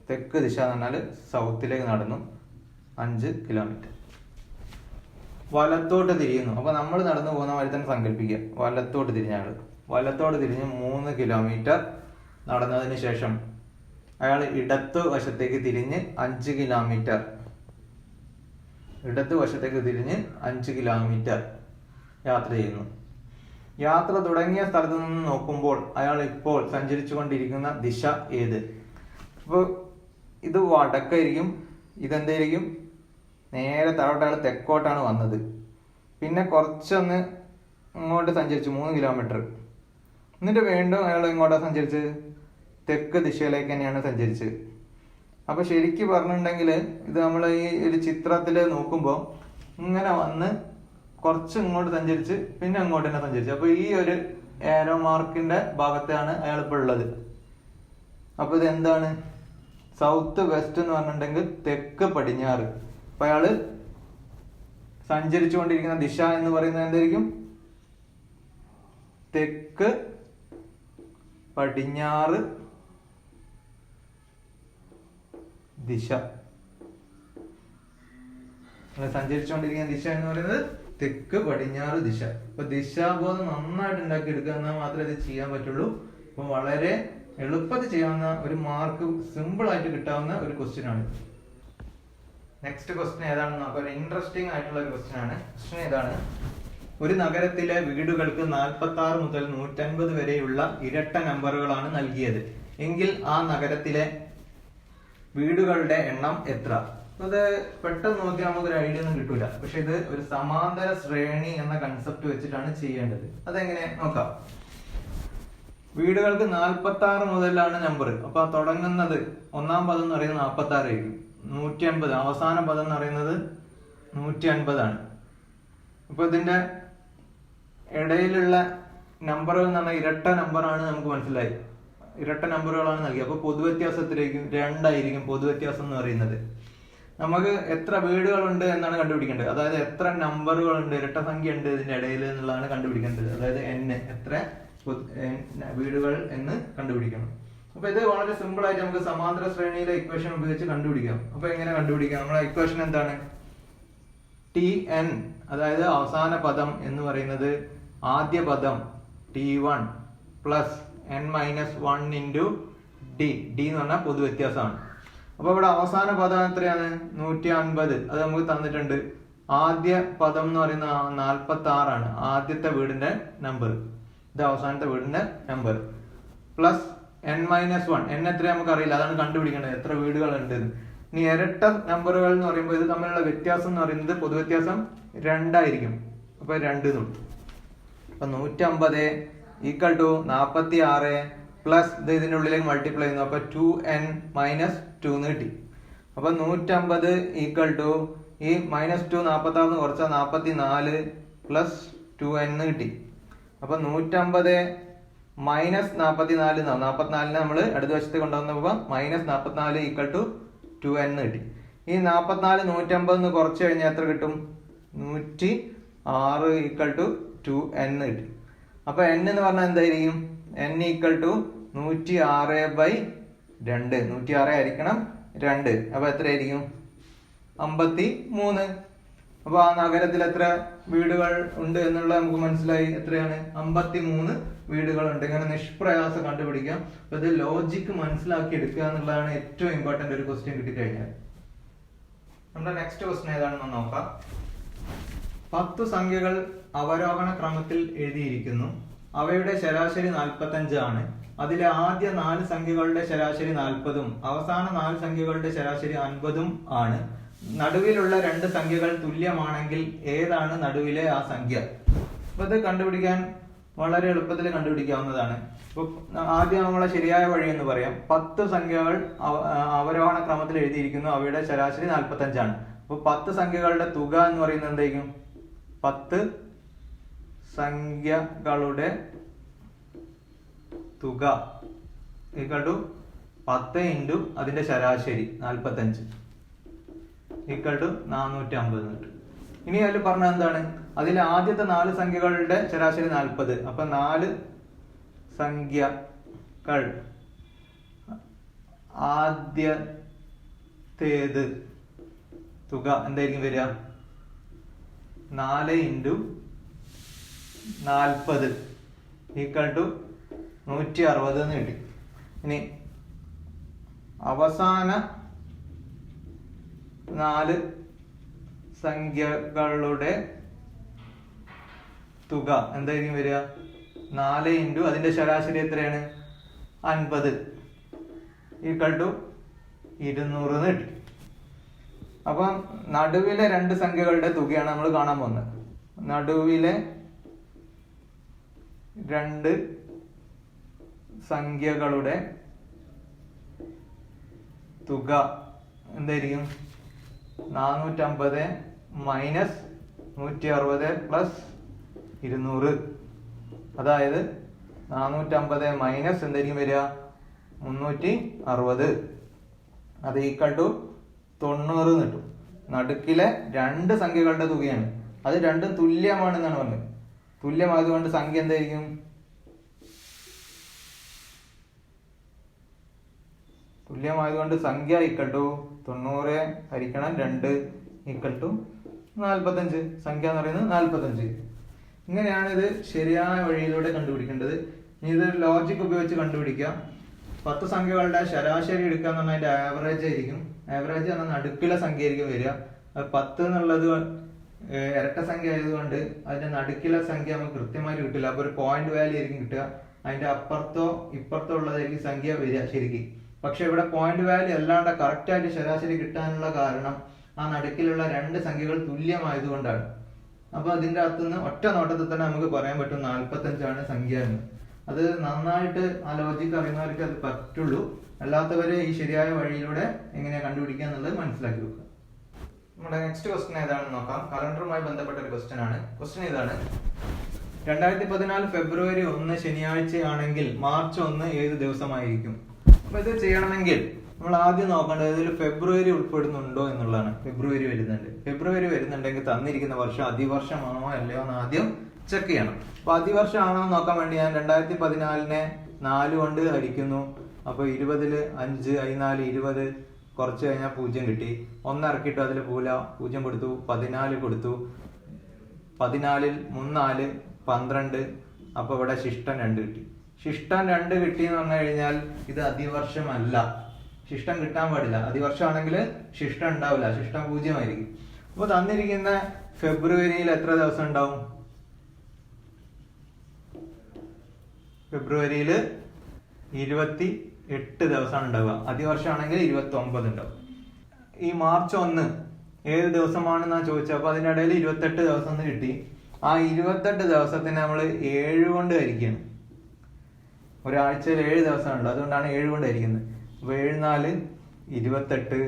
തെക്ക് ദിശ എന്ന് പറഞ്ഞാൽ സൗത്തിലേക്ക് നടന്നു 5 കിലോമീറ്റർ. വലത്തോട്ട് തിരിയുന്നു. അപ്പൊ നമ്മൾ നടന്നു പോകുന്ന വഴി തന്നെ സങ്കല്പിക്കുക. വലത്തോട്ട് തിരിഞ്ഞ ആള് വലത്തോട്ട് തിരിഞ്ഞ് 3 കിലോമീറ്റർ നടന്നതിന് ശേഷം അയാൾ ഇടത്തു വശത്തേക്ക് തിരിഞ്ഞ് 5 കിലോമീറ്റർ ഇടത്തു വശത്തേക്ക് തിരിഞ്ഞ് 5 കിലോമീറ്റർ യാത്ര ചെയ്യുന്നു. യാത്ര തുടങ്ങിയ സ്ഥലത്ത് നിന്ന് നോക്കുമ്പോൾ അയാൾ ഇപ്പോൾ സഞ്ചരിച്ചു കൊണ്ടിരിക്കുന്ന ദിശ ഏത്? അപ്പോൾ ഇത് വടക്കായിരിക്കും. ഇതെന്തായിരിക്കും? നേരെ താഴോട്ട് അയാൾ തെക്കോട്ടാണ് വന്നത്. പിന്നെ കുറച്ചൊന്ന് ഇങ്ങോട്ട് സഞ്ചരിച്ചു 3 കിലോമീറ്റർ. എന്നിട്ട് വീണ്ടും അയാൾ ഇങ്ങോട്ടാണ് സഞ്ചരിച്ചത്? തെക്ക് ദിശയിലേക്ക് തന്നെയാണ് സഞ്ചരിച്ചത്. അപ്പൊ ശരിക്ക് പറഞ്ഞിട്ടുണ്ടെങ്കിൽ ഇത് നമ്മൾ ഈ ഒരു ചിത്രത്തിൽ നോക്കുമ്പോൾ ഇങ്ങനെ വന്ന് കുറച്ച് ഇങ്ങോട്ട് സഞ്ചരിച്ച് പിന്നെ അങ്ങോട്ട് തന്നെ സഞ്ചരിച്ചു. അപ്പൊ ഈ ഒരു ഏരോ മാർക്കിന്റെ ഭാഗത്താണ് അയാൾ ഇപ്പോൾ ഉള്ളത്. അപ്പൊ ഇത് എന്താണ്? സൗത്ത് വെസ്റ്റ് എന്ന് പറഞ്ഞിട്ടുണ്ടെങ്കിൽ തെക്ക് പടിഞ്ഞാറ്. അപ്പൊ അയാള് സഞ്ചരിച്ചു കൊണ്ടിരിക്കുന്ന ദിശ എന്ന് പറയുന്നത് എന്തായിരിക്കും? തെക്ക് പടിഞ്ഞാറ് ദിശ. സഞ്ചരിച്ചുകൊണ്ടിരിക്കുന്ന ദിശ എന്ന് പറയുന്നത് തെക്ക് പടിഞ്ഞാറ് ദിശ. അപ്പൊ ദിശാബോധം നന്നായിട്ട് ഉണ്ടാക്കി എടുക്കുക എന്നാൽ മാത്രമേ ഇത് ചെയ്യാൻ പറ്റുള്ളൂ. അപ്പൊ വളരെ എളുപ്പത്തിൽ ചെയ്യാവുന്ന ഒരു മാർക്ക്, സിമ്പിൾ ആയിട്ട് കിട്ടാവുന്ന ഒരു ക്വസ്റ്റ്യൻ ആണ്. നെക്സ്റ്റ് ക്വസ്റ്റ്യൻ ഏതാണെന്ന് നോക്കാം. ഒരു ഇൻട്രസ്റ്റിംഗ് ആയിട്ടുള്ള ഒരു ക്വസ്റ്റ്യൻ ആണ്. ക്വസ്റ്റ്യൻ ഏതാണ്? ഒരു നഗരത്തിലെ വീടുകൾക്ക് 46 മുതൽ 150 വരെയുള്ള ഇരട്ട നമ്പറുകളാണ് നൽകിയത് എങ്കിൽ ആ നഗരത്തിലെ വീടുകളുടെ എണ്ണം എത്ര? അത് പെട്ടെന്ന് നോക്കിയാൽ നമുക്കൊരു ഐഡിയ ഒന്നും കിട്ടൂല. പക്ഷെ ഇത് ഒരു സമാന്തര ശ്രേണി എന്ന കൺസെപ്റ്റ് വെച്ചിട്ടാണ് ചെയ്യേണ്ടത്. അതെങ്ങനെ നോക്കാം. വീടുകൾക്ക് 46 മുതലാണ് നമ്പർ. അപ്പൊ തുടങ്ങുന്നത് ഒന്നാം പദം എന്ന് പറയുന്നത് 46 ആയിരിക്കും. 150 അവസാന പദം എന്ന് പറയുന്നത് 150 ആണ്. അപ്പൊ ഇതിന്റെ ഇടയിലുള്ള നമ്പറുകൾ എന്ന് പറഞ്ഞാൽ ഇരട്ട നമ്പറാണ്. നമുക്ക് മനസ്സിലായി, ഇരട്ട നമ്പറുകളാണ് നൽകി. അപ്പൊ പൊതുവ്യത്യാസത്തിലേക്കും 2 ആയിരിക്കും പൊതുവ്യത്യാസം എന്ന് പറയുന്നത്. നമുക്ക് എത്ര വീടുകളുണ്ട് എന്നാണ് കണ്ടുപിടിക്കേണ്ടത്. അതായത് എത്ര നമ്പറുകളുണ്ട്, ഇരട്ട സംഖ്യ ഉണ്ട് ഇതിന്റെ ഇടയിൽ എന്നുള്ളതാണ് കണ്ടുപിടിക്കേണ്ടത്. അതായത് എത്ര വീടുകൾ എന്ന് കണ്ടുപിടിക്കണം. അപ്പൊ ഇത് വളരെ സിമ്പിൾ ആയിട്ട് നമുക്ക് സമാന്തര ശ്രേണിയിലെ ഇക്വേഷൻ ഉപയോഗിച്ച് കണ്ടുപിടിക്കാം. അപ്പൊ എങ്ങനെ കണ്ടുപിടിക്കാം? നമ്മളെ ഇക്വേഷൻ എന്താണ്? Tn, അതായത് അവസാന പദം എന്ന് പറയുന്നത് ആദ്യ പദം T1 plus n-1 into D. D എന്ന് പറഞ്ഞാൽ പൊതുവ്യത്യാസമാണ്. അപ്പൊ ഇവിടെ അവസാന പദം എത്രയാണ്? 150. അത് നമുക്ക് തന്നിട്ടുണ്ട്. ആദ്യ പദം എന്ന് പറയുന്ന 46 ആണ്. ആദ്യത്തെ വീടിന്റെ നമ്പർ. ഇത് അവസാനത്തെ വീടിന്റെ നമ്പർ. Plus n-1. n എത്ര നമുക്ക് അറിയില്ല, അതാണ് കണ്ടുപിടിക്കേണ്ടത് എത്ര വീടുകൾ ഉണ്ട്. ഇനി ഇരട്ട നമ്പറുകൾ എന്ന് പറയുമ്പോൾ ഇത് തമ്മിലുള്ള വ്യത്യാസം എന്ന് പറയുന്നത് പൊതുവ്യത്യാസം 2 ആയിരിക്കും. അപ്പൊ 2 തൊട്ട് അപ്പൊ 150 ഈക്വൽ ടു 46 പ്ലസ് ഇത് ഇതിന്റെ ഉള്ളിലേക്ക് മൾട്ടിപ്ലൈ ചെയ്യുന്നു. അപ്പൊ 2n-2 എന്ന് കിട്ടി. അപ്പൊ 150 ഈക്വൽ ടു ഈ -2 46 കുറച്ചാൽ 44 പ്ലസ് 2n എന്ന് കിട്ടി. അപ്പൊ 150 മൈനസ് 44 44 നമ്മൾ ഇടത് വശത്ത് കൊണ്ടുവന്നപ്പോ -44 ഈക്വൽ ടു 2n എന്ന് കിട്ടി. ഈ 44 150 കുറച്ച് കഴിഞ്ഞാൽ എത്ര കിട്ടും? 106 ഈക്വൽ ടു 2n എന്ന് കിട്ടി. അപ്പൊ n എന്ന് പറഞ്ഞാൽ എന്തായിരിക്കും? n equal to 106/2. 106 ആയിരിക്കണം 2. അപ്പൊ എത്ര ആയിരിക്കും? 53. അപ്പൊ ആ നഗരത്തിൽ എത്ര വീടുകൾ ഉണ്ട് എന്നുള്ളത് നമുക്ക് മനസ്സിലായി. എത്രയാണ്? 53 വീടുകളുണ്ട്. ഇങ്ങനെ നിഷ്പ്രയാസം കണ്ടുപിടിക്കാം. അപ്പൊ ഇത് ലോജിക്ക് മനസ്സിലാക്കി എടുക്കുക എന്നുള്ളതാണ് ഏറ്റവും ഇമ്പോർട്ടന്റ് ഒരു ക്വസ്റ്റ്യൻ കിട്ടിക്കഴിഞ്ഞാൽ. നമ്മുടെ നെക്സ്റ്റ് ക്വസ്റ്റ്യൻ ഏതാണെന്ന് നോക്കാം. 10 സംഖ്യകൾ അവരോഹണ ക്രമത്തിൽ എഴുതിയിരിക്കുന്നു. അവയുടെ ശരാശരി 45 ആണ്. അതിലെ ആദ്യ 4 സംഖ്യകളുടെ ശരാശരി 40ഉം അവസാന 4 സംഖ്യകളുടെ ശരാശരി 50ഉം ആണ്. നടുവിലുള്ള 2 സംഖ്യകൾ തുല്യമാണെങ്കിൽ ഏതാണ് നടുവിലെ ആ സംഖ്യ? അപ്പൊ ഇത് കണ്ടുപിടിക്കാൻ വളരെ എളുപ്പത്തിൽ കണ്ടുപിടിക്കാവുന്നതാണ്. ഇപ്പൊ ആദ്യം നമ്മളെ ശരിയായ വഴി എന്ന് പറയാം. 10 സംഖ്യകൾ അവരോഹണ ക്രമത്തിൽ എഴുതിയിരിക്കുന്നു. അവയുടെ ശരാശരി 45 ആണ്. അപ്പൊ 10 സംഖ്യകളുടെ തുക എന്ന് പറയുന്നത് എന്തായിരിക്കും? 10 സംഖ്യകളുടെ തുക ഈക്വൽ ടു 10 ഇൻറ്റു അതിന്റെ ശരാശരി 45 ഈക്വൽ ടു 450. ഇനി അതിൽ പറഞ്ഞത് എന്താണ്? അതിലെ ആദ്യത്തെ 4 സംഖ്യകളുടെ ശരാശരി 40. അപ്പൊ 4 സംഖ്യകൾ ആദ്യത്തേത് തുക എന്തായിരിക്കും വരിക? 4 ഇൻറ്റു 40 ഈക്വൽ ടു 160 എന്ന് കിട്ടി. ഇനി അവസാന 4 സംഖ്യകളുടെ തുക എന്തായിരിക്കും വരിക? 4 ഇൻറ്റു അതിന്റെ ശരാശരി എത്രയാണ്? 50 ഈക്വൽ ടു 200 എന്ന് കിട്ടി. അപ്പം നടുവിലെ 2 സംഖ്യകളുടെ തുകയാണ് നമ്മൾ കാണാൻ പോകുന്നത്. നടുവിലെ 2 സംഖ്യകളുടെ തുക എന്തായിരിക്കും? 450 മൈനസ് 160 പ്ലസ് 200. അതായത് 450 മൈനസ് എന്തായിരിക്കും വരിക? 360. അത് ഈക്വൽ ടു 90 കിട്ടും. നടുക്കിലെ 2 സംഖ്യകളുടെ തുകയാണ്. അത് രണ്ടും തുല്യമാണെന്നാണ് പറഞ്ഞത്. തുല്യമായതുകൊണ്ട് സംഖ്യ എന്തായിരിക്കും? തുല്യമായതുകൊണ്ട് സംഖ്യ ഈക്വൽ ടു 90 ഹരിക്കണം 2 ഈക്വൽ ടു 45. സംഖ്യ എന്ന് പറയുന്നത് 45. ഇങ്ങനെയാണ് ഇത് ശരിയായ വഴിയിലൂടെ കണ്ടുപിടിക്കേണ്ടത്. ഇനി ഇത് ലോജിക് ഉപയോഗിച്ച് കണ്ടുപിടിക്കാം. 10 സംഖ്യകളുടെ ശരാശരി എടുക്കുക എന്ന് പറഞ്ഞാൽ അതിന്റെ ആവറേജ് ആയിരിക്കും. ആവറേജ് എന്നാൽ നടുക്കിലെ സംഖ്യ ആയിരിക്കും വരിക. 10 എന്നുള്ളത് ഇരട്ട സംഖ്യ ആയതുകൊണ്ട് അതിന്റെ നടുക്കിലെ സംഖ്യ നമുക്ക് കൃത്യമായിട്ട് കിട്ടില്ല. അപ്പൊ ഒരു പോയിന്റ് വാല്യൂ ആയിരിക്കും കിട്ടുക. അതിന്റെ അപ്പുറത്തോ ഇപ്പുറത്തോ ഉള്ളതായിരിക്കും സംഖ്യ വരിക ശരിക്കും. പക്ഷെ ഇവിടെ പോയിന്റ് വാല്യൂ അല്ലാണ്ട് കറക്റ്റ് ആയിട്ട് ശരാശരി കിട്ടാനുള്ള കാരണം ആ നടുക്കിലുള്ള 2 സംഖ്യകൾ തുല്യമായതുകൊണ്ടാണ്. അപ്പൊ അതിന്റെ അകത്തുനിന്ന് ഒറ്റ നോട്ടത്തിൽ തന്നെ നമുക്ക് പറയാൻ പറ്റും 45 സംഖ്യ എന്ന്. അത് നന്നായിട്ട് ആ ലോജിക്ക് അറിയുന്നവർക്ക് അത് പറ്റുള്ളൂ. അല്ലാത്തവര് ഈ ശരിയായ വഴിയിലൂടെ എങ്ങനെയാ കണ്ടുപിടിക്കുക എന്നുള്ളത് മനസ്സിലാക്കി വെക്കുക. നമ്മുടെ നെക്സ്റ്റ് ക്വസ്റ്റ്യൻ ഏതാണെന്ന് നോക്കാം. കലണ്ടറുമായി ബന്ധപ്പെട്ട ഒരു ക്വസ്റ്റ്യൻ ആണ്. ക്വസ്റ്റ്യൻ ഇതാണ്: 2014 ഫെബ്രുവരി 1 ശനിയാഴ്ചയാണെങ്കിൽ മാർച്ച് 1 ഏത് ദിവസമായിരിക്കും? അപ്പൊ ഇത് ചെയ്യണമെങ്കിൽ നമ്മൾ ആദ്യം നോക്കേണ്ടത് ഇതിൽ ഫെബ്രുവരി ഉൾപ്പെടുന്നുണ്ടോ എന്നുള്ളതാണ്. ഫെബ്രുവരി വരുന്നുണ്ട്. ഫെബ്രുവരി വരുന്നുണ്ടെങ്കിൽ തന്നിരിക്കുന്ന വർഷം അതിവർഷമാണോ അല്ലയോ എന്ന് ആദ്യം ചെക്ക് ചെയ്യണം. അപ്പൊ അതിവർഷം ആണോ എന്ന് നോക്കാൻ വേണ്ടി ഞാൻ 2014 4 കൊണ്ട് ഹരിക്കുന്നു. അപ്പൊ 20 5 4 20, കുറച്ച് കഴിഞ്ഞാൽ 0 കിട്ടി. 1 ഇറക്കിയിട്ടു അതിൽ 0 കൊടുത്തു. 14 കൊടുത്തു. 14 3 4 12. അപ്പൊ ഇവിടെ ശിഷ്ടം 2 കിട്ടി. ശിഷ്ടം 2 കിട്ടി എന്ന് പറഞ്ഞു കഴിഞ്ഞാൽ ഇത് അതിവർഷമല്ല. ശിഷ്ടം കിട്ടാൻ പാടില്ല. അതിവർഷമാണെങ്കിൽ ശിഷ്ടം ഉണ്ടാവില്ല. ശിഷ്ടം 0 ആയിരിക്കും. അപ്പൊ തന്നിരിക്കുന്ന ഫെബ്രുവരിയിൽ എത്ര ദിവസം ഉണ്ടാവും? ഫെബ്രുവരിയിൽ 28 ദിവസമാണ് ഉണ്ടാവുക. അതിവർഷമാണെങ്കിൽ 29 ഉണ്ടാവും. ഈ മാർച്ച് 1 ഏത് ദിവസമാണെന്നാ ചോദിച്ചത്. അപ്പൊ അതിന്റെ ഇടയിൽ 28 ദിവസം എന്ന് കിട്ടി. ആ 28 ദിവസത്തിന് നമ്മൾ 7 കൊണ്ട് ഹരിക്കുകയാണ്. ഒരാഴ്ചയിൽ 7 ദിവസമുണ്ട്. അതുകൊണ്ടാണ് 7 കൊണ്ട് ഹരിക്കുന്നത്. അപ്പൊ 7 4 28.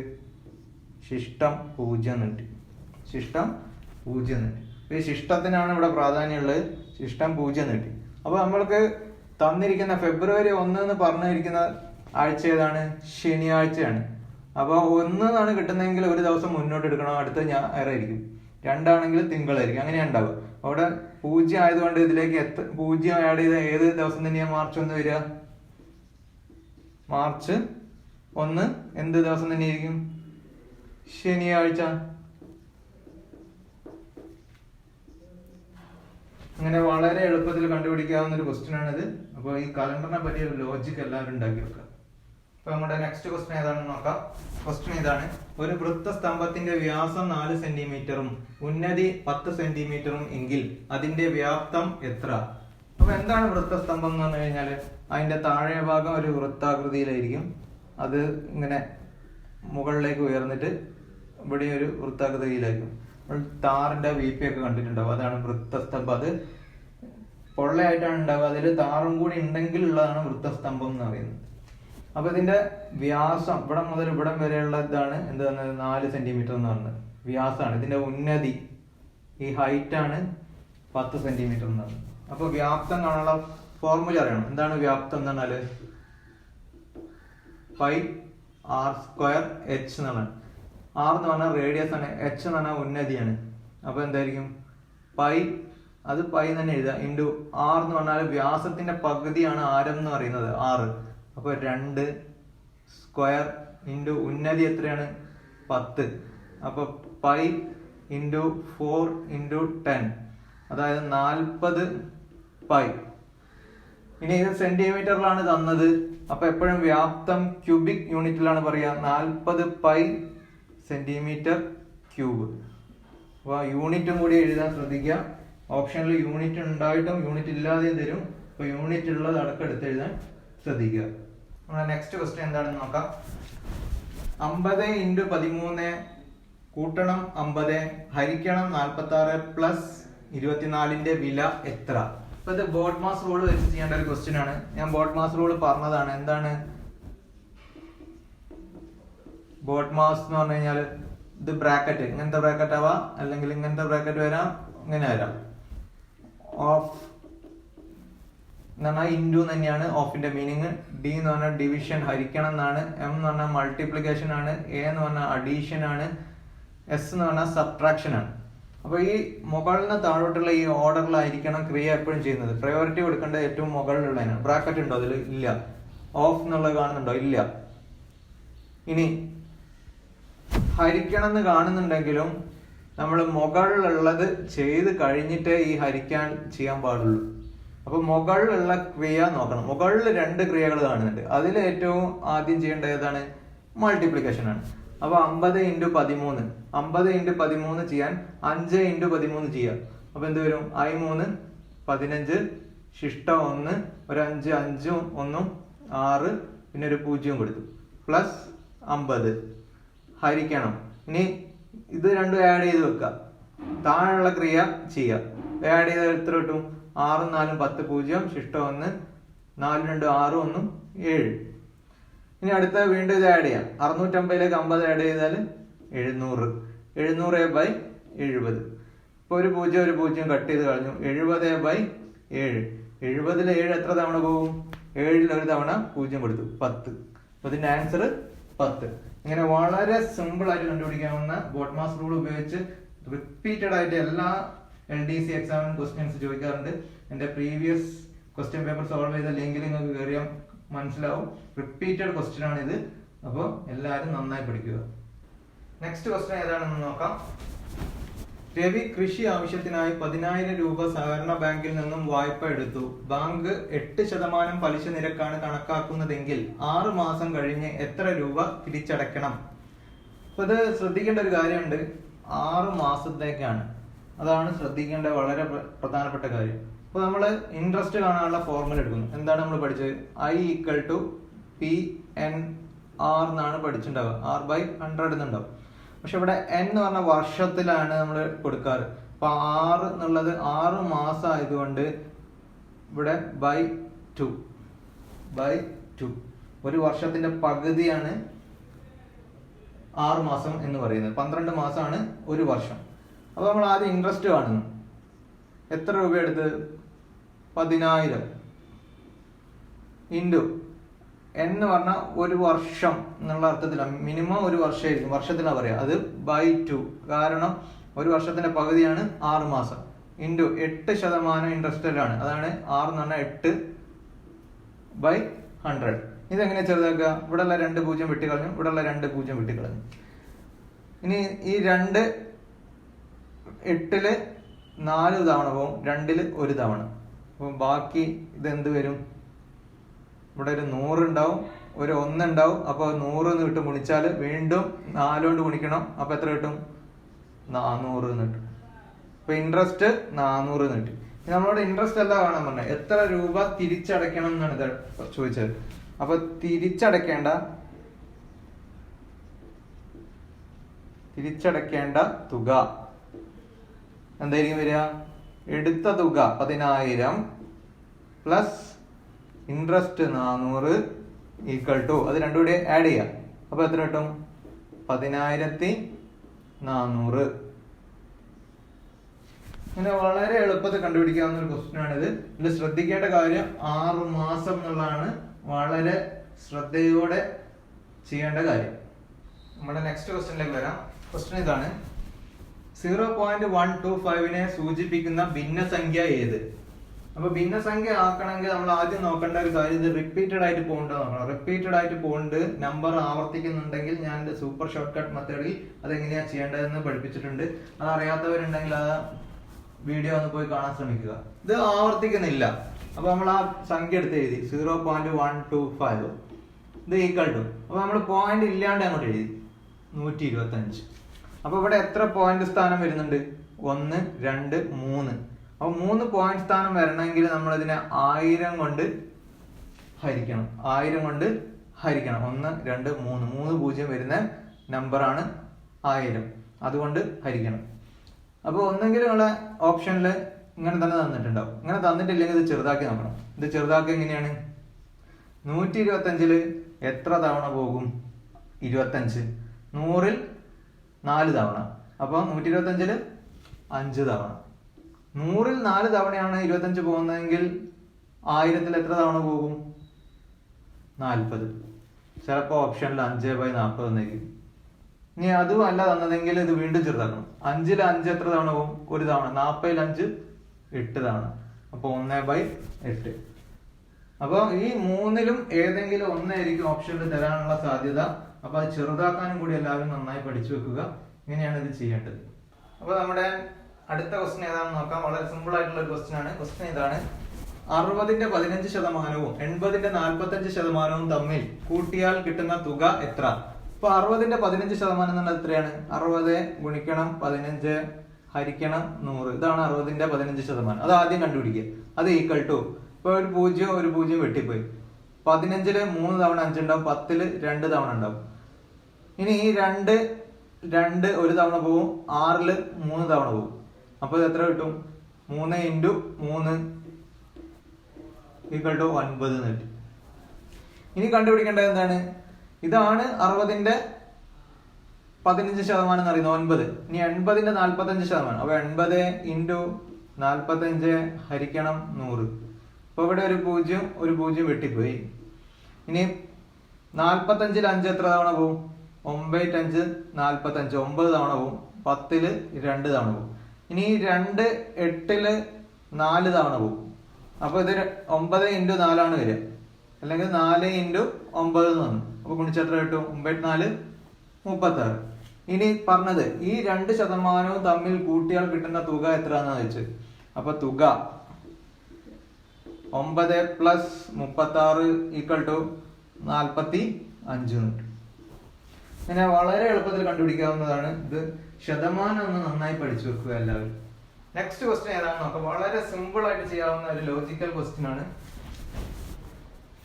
ശിഷ്ടം 0 കിട്ടി. ശിഷ്ടം 0 കിട്ടി. ഈ ശിഷ്ടത്തിനാണ് ഇവിടെ പ്രാധാന്യമുള്ളത്. ശിഷ്ടം 0 കിട്ടി. അപ്പൊ നമ്മൾക്ക് തന്നിരിക്കുന്ന ഫെബ്രുവരി 1 എന്ന് പറഞ്ഞിരിക്കുന്ന ആഴ്ച ഏതാണ്? ശനിയാഴ്ചയാണ്. അപ്പൊ 1 എന്നാണ് കിട്ടുന്നതെങ്കിൽ ഒരു ദിവസം മുന്നോട്ട് എടുക്കണം. അടുത്ത ഞായറായിരിക്കും. 2 ആണെങ്കിൽ തിങ്കളായിരിക്കും. അങ്ങനെയാണ് ഉണ്ടാവുക. അവിടെ 0 ആയതുകൊണ്ട് ഇതിലേക്ക് 0 ആഡ് ചെയ്ത ഏത് ദിവസം തന്നെയാണ് മാർച്ച് 1 വരിക? മാർച്ച് 1 എന്ത് ദിവസം തന്നെയായിരിക്കും? ശനിയാഴ്ച. ഇങ്ങനെ വളരെ എളുപ്പത്തിൽ കണ്ടുപിടിക്കാവുന്ന ഒരു ക്വസ്റ്റ്യൻ ആണിത്. അപ്പോൾ ഈ കലണ്ടറിനെ പറ്റിയ ലോജിക് എല്ലാവരും ഉണ്ടാക്കി വെക്കുക. അപ്പൊ നമ്മുടെ നെക്സ്റ്റ് ക്വസ്റ്റ്യൻ ഏതാണെന്ന് നോക്കാം. ക്വസ്റ്റ്യൻ ഇതാണ്: ഒരു വൃത്തസ്തംഭത്തിന്റെ വ്യാസം 4 സെന്റിമീറ്ററും ഉന്നതി 10 സെന്റിമീറ്ററും എങ്കിൽ അതിന്റെ വ്യാപ്തം എത്ര? അപ്പൊ എന്താണ് വൃത്തസ്തംഭം എന്ന് പറഞ്ഞു കഴിഞ്ഞാൽ അതിന്റെ താഴെ ഭാഗം ഒരു വൃത്താകൃതിയിലായിരിക്കും. അത് ഇങ്ങനെ മുകളിലേക്ക് ഉയർന്നിട്ട് ഇവിടെ ഒരു വൃത്താകൃതിയിലായിരിക്കും. താറിന്റെ VP ഒക്കെ കണ്ടിട്ടുണ്ടാവും. അതാണ് വൃത്തസ്തംഭം. അത് പൊള്ളയായിട്ടാണ് ഉണ്ടാവുക. അതിൽ താറും കൂടി ഉണ്ടെങ്കിൽ ഉള്ളതാണ് വൃത്തസ്തംഭം എന്ന് പറയുന്നത്. അപ്പൊ ഇതിന്റെ വ്യാസം ഇവിടെ മുതൽ ഇവിടം വരെയുള്ള ഇതാണ് എന്ത് പറഞ്ഞത് 4 സെന്റിമീറ്റർ എന്ന് പറഞ്ഞത് വ്യാസമാണ്. ഇതിന്റെ ഉന്നതി ഈ ഹൈറ്റ് ആണ് 10 സെന്റിമീറ്റർ എന്ന് പറഞ്ഞത്. അപ്പൊ വ്യാപ്തം കാണാനുള്ള ഫോർമുല അറിയണം. എന്താണ് വ്യാപ്തം എന്ന് പറഞ്ഞാല് പൈ r സ്ക്വയർ h എന്നാണ്. r എന്ന് പറഞ്ഞാൽ റേഡിയസ് ആണ്, h എന്ന് പറഞ്ഞാൽ ഉന്നതിയാണ്. അപ്പൊ എന്തായിരിക്കും പൈ, അത് പൈ തന്നെ എഴുതാം, ഇൻറ്റു r എന്ന് പറഞ്ഞാൽ വ്യാസത്തിന്റെ പകുതിയാണ് ആരം എന്ന് പറയുന്നത് 6. അപ്പൊ 2 സ്ക്വയർ ഇൻറ്റു ഉന്നതി എത്രയാണ് 10. അപ്പൊ പൈ ഇൻറ്റു 4 ഇൻറ്റു 10, അതായത് 40 പൈ. ഇനി ഇത് സെന്റിമീറ്ററിലാണ് തന്നത്. അപ്പൊ എപ്പോഴും വ്യാപ്തം ക്യൂബിക് യൂണിറ്റിലാണ് പറയുക. 40 പൈ സെന്റിമീറ്റർ ക്യൂബ്. അപ്പൊ യൂണിറ്റും കൂടി എഴുതാൻ ശ്രദ്ധിക്കുക. ഓപ്ഷനിൽ യൂണിറ്റ് ഉണ്ടായിട്ടും യൂണിറ്റ് ഇല്ലാതെയും തരും. അപ്പൊ യൂണിറ്റ് ഉള്ളത് അടക്കം എടുത്ത് എഴുതാൻ ശ്രദ്ധിക്കുക. നമ്മുടെ നെക്സ്റ്റ് ക്വസ്റ്റ്യൻ എന്താണെന്ന് നോക്കാം. 50 × 13 കൂട്ടണം 50 ഹരിക്കണം 46 പ്ലസ് 24ന്റെ വില എത്ര? അപ്പൊ ഇത് ബോട്ട് മാസ് റൂൾ വെച്ച് ചെയ്യേണ്ട ഒരു ക്വസ്റ്റ്യൻ ആണ്. ഞാൻ ബോട്ട് മാസ് റൂൾ പറഞ്ഞതാണ്. എന്താണ് ബോട്ട് മാസ് എന്ന് പറഞ്ഞു കഴിഞ്ഞാൽ ഇത് ബ്രാക്കറ്റ്, ഇങ്ങനത്തെ ബ്രാക്കറ്റ് ആവാം, അല്ലെങ്കിൽ ഇങ്ങനത്തെ ബ്രാക്കറ്റ് വരാം, ഇങ്ങനെ വരാം. ഓഫ് എന്ന് പറഞ്ഞാൽ ഇൻറ്റു തന്നെയാണ് ഓഫിന്റെ മീനിങ്. ഡി എന്ന് പറഞ്ഞാൽ ഡിവിഷൻ, ഹരിക്കണം എന്നാണ്. എം എന്ന് പറഞ്ഞാൽ മൾട്ടിപ്ലിക്കേഷൻ ആണ്. എ എന്ന് പറഞ്ഞാൽ അഡീഷൻ ആണ്. എസ് എന്ന് പറഞ്ഞാൽ സബ്ട്രാക്ഷൻ ആണ്. അപ്പൊ ഈ മുകളിൽ താഴോട്ടുള്ള ഈ ഓർഡറിലായിരിക്കണം ക്രിയ എപ്പോഴും ചെയ്യുന്നത്. പ്രയോറിറ്റി കൊടുക്കേണ്ടത് ഏറ്റവും മുകളിലുള്ളതിനാണ്. ബ്രാക്കറ്റ് ഉണ്ടോ അതിൽ? ഇല്ല. ഓഫ് എന്നുള്ളത് കാണുന്നുണ്ടോ? ഇല്ല. ഇനി ഹരിക്കണം എന്ന് കാണുന്നുണ്ടെങ്കിലും നമ്മൾ മുകളിലുള്ളത് ചെയ്ത് കഴിഞ്ഞിട്ടേ ഈ ഹരിക്കാൻ ചെയ്യാൻ പാടുള്ളൂ. അപ്പൊ മുകളിലുള്ള ക്രിയ നോക്കണം. മുകളിൽ 2 ക്രിയകൾ കാണുന്നുണ്ട്. അതിൽ ഏറ്റവും ആദ്യം ചെയ്യേണ്ടത് ഏതാണ്? മൾട്ടിപ്ലിക്കേഷൻ ആണ്. അപ്പൊ 50 × 13, 50 × 13 ചെയ്യാൻ 5 × 13 ചെയ്യാം. അപ്പൊ എന്ത് വരും? I3 15, ശിഷ്ടം 1, ഒരു 5, 5 1 6, പിന്നെ ഒരു 0 കൊടുത്തു, പ്ലസ് 50 ഹരിക്കണം. ഇനി ഇത് രണ്ടും ആഡ് ചെയ്ത് വെക്കുക. താഴെയുള്ള ക്രിയ ചെയ്യാം. ആഡ് ചെയ്ത് എത്ര കിട്ടും? 6 4 10 0, ശിഷ്ടം 1, 4 2 6 1 7. ഇനി അടുത്ത വീണ്ടും ഇത് ആഡ് ചെയ്യാം. 650ലേക്ക് 50 ആഡ് ചെയ്താൽ 700. 700/70. ഇപ്പൊ ഒരു 0 കട്ട് ചെയ്ത് കളഞ്ഞു. 70/7. 70ൽ 7 എത്ര തവണ പോകും? 7ൽ ഒരു തവണ 0 കൊടുത്തു, 10. അപ്പൊ ഇതിന്റെ ആൻസർ 10. ഇങ്ങനെ വളരെ സിമ്പിൾ ആയിട്ട് കണ്ടുപിടിക്കാവുന്ന ബോട്ട് മാസ് റൂൾ ഉപയോഗിച്ച് റിപ്പീറ്റഡ് ആയിട്ട് എല്ലാ LDC എക്സാമിനും ക്വസ്റ്റ്യൻസ് ചോദിക്കാറുണ്ട്. എന്റെ പ്രീവിയസ് ക്വസ്റ്റ്യൻ പേപ്പർ സോൾവ് ചെയ്ത ലിങ്കിൽ നിങ്ങൾക്ക് കയറിയാൽ മനസ്സിലാവും. റിപ്പീറ്റഡ് ക്വസ്റ്റ്യൻ ആണ് ഇത്. അപ്പോൾ എല്ലാവരും നന്നായി പഠിക്കുക. നെക്സ്റ്റ് ക്വസ്റ്റ്യൻ ഏതാണെന്ന് നോക്കാം. രവി കൃഷി ആവശ്യത്തിനായി 10,000 രൂപ സഹകരണ ബാങ്കിൽ നിന്നും വായ്പ എടുത്തു. ബാങ്ക് 8% പലിശ നിരക്കാണ് കണക്കാക്കുന്നതെങ്കിൽ 6 മാസം കഴിഞ്ഞ് എത്ര രൂപ തിരിച്ചടയ്ക്കണം? അപ്പൊ ഇത് ശ്രദ്ധിക്കേണ്ട ഒരു കാര്യമുണ്ട്. 6 മാസത്തേക്കാണ്. അതാണ് ശ്രദ്ധിക്കേണ്ട വളരെ പ്രധാനപ്പെട്ട കാര്യം. അപ്പൊ നമ്മൾ ഇൻട്രസ്റ്റ് കാണാനുള്ള ഫോർമുല എടുക്കുന്നു. എന്താണ് നമ്മൾ പഠിച്ചത്? I = PNR എന്നാണ് പഠിച്ചിട്ടുണ്ടാവുക. R/100 എന്നുണ്ടാവും. പക്ഷെ ഇവിടെ n എന്ന് പറഞ്ഞ വർഷത്തിലാണ് നമ്മൾ കൊടുക്കാറ്. അപ്പൊ 6 എന്നുള്ളത് 6 മാസം ആയതുകൊണ്ട് ഇവിടെ /2. ഒരു വർഷത്തിന്റെ പകുതിയാണ് 6 മാസം എന്ന് പറയുന്നത്. 12 മാസമാണ് ഒരു വർഷം. അപ്പൊ നമ്മൾ ആദ്യം ഇൻട്രസ്റ്റ് കാണുന്നു. എത്ര രൂപ എടുത്ത്? 10,000 ഇൻറ്റു n എന്ന് പറഞ്ഞാൽ ഒരു വർഷം എന്നുള്ള അർത്ഥത്തിലാണ്. മിനിമം ഒരു വർഷമായിരിക്കും, വർഷത്തിലാണ് പറയാ. അത് /2, കാരണം ഒരു വർഷത്തിന്റെ പകുതിയാണ് 6 മാസം. ഇൻറ്റു 8% ഇൻട്രസ്റ്റിലാണ്. അതാണ് 6 എന്ന് പറഞ്ഞാൽ 8/100. ഇതെങ്ങനെ ചെറുതാക്കുക? ഇവിടെ ഉള്ള 2 0 വെട്ടിക്കളഞ്ഞു, ഇവിടെ ഉള്ള 2 0 വെട്ടിക്കളഞ്ഞു. ഇനി ഈ 2 8ല് 4 തവണ പോകും, 2-ൽ 1 തവണ. അപ്പം ബാക്കി ഇതെന്ത് വരും? ഇവിടെ ഒരു 100 ഉണ്ടാവും, ഒരു 1 ഉണ്ടാവും. അപ്പോൾ 100 എന്ന് കിട്ടും. ഗുണിച്ചാൽ വീണ്ടും 4 കൊണ്ട് ഗുണിക്കണം. അപ്പോൾ എത്ര കിട്ടും? 400 എന്ന് കിട്ടും. അപ്പൊ ഇൻട്രസ്റ്റ് 400 എന്ന് കിട്ടും. നമ്മളോട് ഇൻട്രസ്റ്റ് അല്ല കാണാൻ പറഞ്ഞത്, എത്ര രൂപ തിരിച്ചടയ്ക്കണം എന്നാണ് ഇത് ചോദിച്ചത്. അപ്പൊ തിരിച്ചടയ്ക്കേണ്ട തുക എന്തായിരിക്കും വരിക? എടുത്ത തുക 10,000 പ്ലസ് ഇൻട്രസ്റ്റ് 400 ഈക്വൽ ടു, അത് രണ്ടും കൂടി ആഡ് ചെയ്യാം. അപ്പൊ എത്ര കിട്ടും? 10,400. ഇങ്ങനെ വളരെ എളുപ്പത്തിൽ കണ്ടുപിടിക്കാവുന്ന ഒരു ക്വസ്റ്റ്യൻ ആണിത്. ഇതിൽ ശ്രദ്ധിക്കേണ്ട കാര്യം 6 മാസം എന്നുള്ളതാണ് വളരെ ശ്രദ്ധയോടെ ചെയ്യേണ്ട കാര്യം. നമ്മുടെ നെക്സ്റ്റ് ക്വസ്റ്റ്യനിലേക്ക് വരാം. ക്വസ്റ്റ്യൻ ഇതാണ്: 0.125 സൂചിപ്പിക്കുന്ന ഭിന്നസംഖ്യ ഏത്? അപ്പൊ ഭിന്നസംഖ്യ ആക്കണമെങ്കിൽ നമ്മൾ ആദ്യം നോക്കേണ്ട ഒരു കാര്യം, ഇത് റിപ്പീറ്റഡ് ആയിട്ട് പോകേണ്ടത് നോക്കണം. റിപ്പീറ്റഡ് ആയിട്ട് പോകേണ്ട നമ്പർ ആവർത്തിക്കുന്നുണ്ടെങ്കിൽ ഞാൻ സൂപ്പർ ഷോർട്ട് കട്ട് മെത്തേഡിൽ അതെങ്ങനെയാ ചെയ്യേണ്ടതെന്ന് പഠിപ്പിച്ചിട്ടുണ്ട്. അത് അറിയാത്തവരുണ്ടെങ്കിൽ ആ വീഡിയോ ഒന്ന് പോയി കാണാൻ ശ്രമിക്കുക. ഇത് ആവർത്തിക്കുന്നില്ല. അപ്പൊ നമ്മൾ ആ സംഖ്യ എടുത്ത് എഴുതി 0.125, ഇത് ഈക്വൽ ടു, അപ്പൊ നമ്മൾ പോയിന്റ് ഇല്ലാണ്ട് അങ്ങോട്ട് എഴുതി 125. അപ്പൊ ഇവിടെ എത്ര പോയിന്റ് സ്ഥാനം വരുന്നുണ്ട്? 1, 2, 3. അപ്പൊ 3 പോയിന്റ് സ്ഥാനം വരണമെങ്കിൽ നമ്മൾ ഇതിനെ 1000 കൊണ്ട് ഹരിക്കണം. 1000 കൊണ്ട് ഹരിക്കണം. 1, 2, 3 0 വരുന്ന നമ്പറാണ് 1000. അതുകൊണ്ട് ഹരിക്കണം. അപ്പൊ ഒന്നെങ്കിലും നിങ്ങളെ ഓപ്ഷനിൽ ഇങ്ങനെ തന്നെ തന്നിട്ടുണ്ടാവും. ഇങ്ങനെ തന്നിട്ടില്ലെങ്കിൽ ഇത് ചെറുതാക്കി നോക്കണം. ഇത് ചെറുതാക്കി എങ്ങനെയാണ്? 125 എത്ര തവണ പോകും? 25. 100-ൽ 4 തവണ. അപ്പൊ 125 5 തവണ. 100-ൽ 4 തവണയാണ് 25 പോകുന്നതെങ്കിൽ 1000-ൽ എത്ര തവണ പോകും? 40. ചിലപ്പോ ഓപ്ഷനിൽ 5/40 തന്നേക്കും. ഇനി അതും അല്ല തന്നതെങ്കിൽ ഇത് വീണ്ടും ചെറുതാക്കണം. 5-ൽ 5 എത്ര തവണ പോകും? 1 തവണ. 40-ൽ 5 8 തവണ. അപ്പൊ 1/8. അപ്പൊ ഈ 3-ലും ഏതെങ്കിലും ഒന്നായിരിക്കും ഓപ്ഷനിൽ തരാനുള്ള സാധ്യത. അപ്പൊ അത് ചെറുതാക്കാനും കൂടി എല്ലാവരും നന്നായി പഠിച്ചു വെക്കുക. ഇങ്ങനെയാണ് ഇത് ചെയ്യേണ്ടത്. അപ്പൊ നമ്മുടെ അടുത്ത ക്വസ്റ്റ്യൻ ഏതാണെന്ന് നോക്കാം. വളരെ സിമ്പിൾ ആയിട്ടുള്ള ഒരു ക്വസ്റ്റ്യൻ ആണ്. ക്വസ്റ്റ്യൻ ഇതാണ്: 60-ന്റെ 15% 80-ന്റെ 45% തമ്മിൽ കൂട്ടിയാൽ കിട്ടുന്ന തുക എത്ര? ഇപ്പൊ 60-ന്റെ 15% എന്നുള്ളത് എത്രയാണ്? 60 ഗുണിക്കണം 15 ഹരിക്കണം 100. ഇതാണ് 60-ന്റെ 15%. അത് ആദ്യം കണ്ടുപിടിക്കുക. അത് ഈക്വൽ ടു, ഇപ്പൊ ഒരു 0 വെട്ടിപ്പോയി. 15-ൽ 3 തവണ 5 ഉണ്ടാവും. 10-ൽ 2 തവണ ഉണ്ടാവും. ഇനി ഈ 2 1 തവണ പോവും. 6-ൽ 3 തവണ പോവും. അപ്പൊ ഇത് എത്ര കിട്ടും? 3 × 3 ഈക്വൽ ടു 9 എന്ന് കിട്ടും. ഇനി കണ്ടുപിടിക്കേണ്ടത് എന്താണ്? ഇതാണ് 60-ന്റെ 15% എന്ന് പറയുന്നത് 9. ഇനി 80-ന്റെ 45%. അപ്പൊ 80 × 45 ഹരിക്കണം 100. അപ്പൊ ഇവിടെ ഒരു 0 വെട്ടിപ്പോയി. ഇനി 45-ൽ 5 എത്ര തവണ പോവും? 9 × 5 45 9 തവണ പോവും. 10-ൽ 2 തവണ പോവും. ഇനി 2 8-ൽ 4 തവണ പോവും. അപ്പൊ ഇത് 9 × 4 ആണ് വരിക. അല്ലെങ്കിൽ 4 × 9 എന്ന് വന്നു. അപ്പൊ ഗുണിച്ച എത്ര കിട്ടും? 9 × 4 36. ഇനി പറഞ്ഞത് ഈ 2% തമ്മിൽ കൂട്ടിയാൽ കിട്ടുന്ന തുക എത്രയാണെന്ന് വെച്ച്. അപ്പൊ തുക 9 + 36 ഈക്വൽ ടു 45 കിട്ടും. ഇങ്ങനെ വളരെ എളുപ്പത്തിൽ കണ്ടുപിടിക്കാവുന്നതാണ്. ഇത് ശതമാനം ഒന്ന് നന്നായി പഠിച്ചു വെക്കുക എല്ലാവരും. നെക്സ്റ്റ് ക്വസ്റ്റ്യൻ ഏതാണെന്ന് നോക്കാം. വളരെ സിമ്പിൾ ആയിട്ട് ചെയ്യാവുന്ന ഒരു ലോജിക്കൽ ക്വസ്റ്റ്യൻ ആണ്.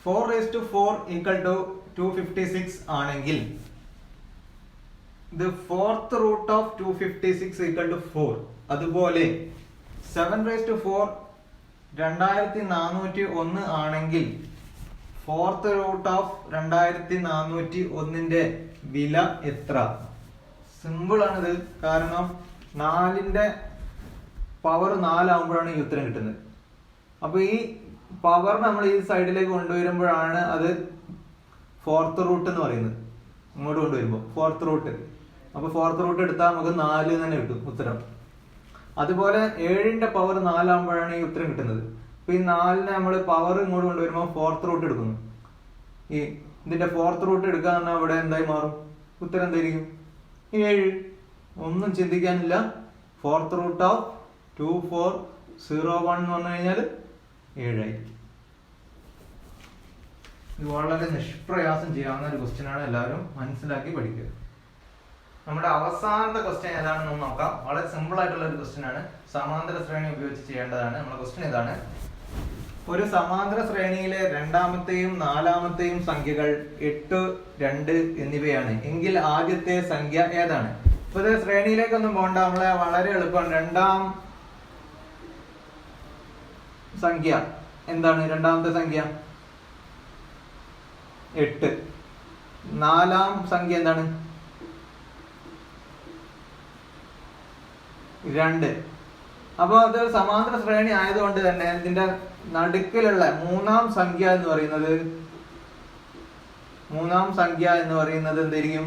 4/4 ഈക്വൽ ടു 256 ആണെങ്കിൽ the fourth root of 256 equal to 4. അതുപോലെ 7/4 2401 ആണെങ്കിൽ fourth root of 2401ന്റെ വില എത്ര? സിമ്പിൾ ആണിത്. കാരണം 4-ന്റെ പവർ 4 ആകുമ്പോഴാണ് ഈ ഉത്തരം കിട്ടുന്നത്. അപ്പൊ ഈ പവർ നമ്മൾ ഈ സൈഡിലേക്ക് കൊണ്ടുവരുമ്പോഴാണ് അത് ഫോർത്ത് റൂട്ട് എന്ന് പറയുന്നത്. ഇങ്ങോട്ട് കൊണ്ടുവരുമ്പോൾ ഫോർത്ത് റൂട്ട്. അപ്പൊ ഫോർത്ത് റൂട്ട് എടുത്താൽ നമുക്ക് 4 തന്നെ കിട്ടും ഉത്തരം. അതുപോലെ 7-ന്റെ പവർ 4 ആകുമ്പോഴാണ് ഈ ഉത്തരം കിട്ടുന്നത്. അപ്പൊ ഈ 4-നെ നമ്മൾ പവർ ഇങ്ങോട്ട് കൊണ്ടുവരുമ്പോൾ ഫോർത്ത് റൂട്ട് എടുക്കുന്നു. ഈ ഇതിന്റെ ഫോർത്ത് റൂട്ട് എടുക്കുക പറഞ്ഞാൽ ഇവിടെ എന്തായി മാറും? ഉത്തരം എന്തായിരിക്കും? 7. ഒന്നും ചിന്തിക്കാനില്ല. ഫോർത്ത് റൂട്ട് ഓഫ് 2401 എന്ന് പറഞ്ഞു കഴിഞ്ഞാൽ 7 ആയി. ഇത് വളരെ നിഷ്പ്രയാസം ചെയ്യാവുന്ന ഒരു ക്വസ്റ്റ്യൻ ആണ്. എല്ലാവരും മനസ്സിലാക്കി പഠിക്കുക. നമ്മുടെ അവസാനത്തെ ക്വസ്റ്റ്യൻ ഏതാണെന്ന് നോക്കാം. വളരെ സിമ്പിൾ ആയിട്ടുള്ള ഒരു ക്വസ്റ്റ്യൻ ആണ്. സമാന്തര ശ്രേണി ഉപയോഗിച്ച് ചെയ്യേണ്ടതാണ്. നമ്മുടെ ക്വസ്റ്റ്യൻ ഇതാണ്: ഒരു സമാന്തര ശ്രേണിയിലെ രണ്ടാമത്തെയും നാലാമത്തെയും സംഖ്യകൾ 8, 2 എന്നിവയാണ് എങ്കിൽ ആദ്യത്തെ സംഖ്യ ഏതാണ്? ഇപ്പൊ ഇത് ശ്രേണിയിലേക്കൊന്നും പോകണ്ട, നമ്മളെ വളരെ എളുപ്പമാണ്. രണ്ടാം സംഖ്യ എന്താണ്? രണ്ടാമത്തെ സംഖ്യ 8. നാലാം സംഖ്യ എന്താണ്? 2. അപ്പൊ അത് സമാന്തര ശ്രേണി ആയതുകൊണ്ട് തന്നെ ഇതിന്റെ നടുക്കിലുള്ള മൂന്നാം സംഖ്യ എന്ന് പറയുന്നത് എന്തായിരിക്കും?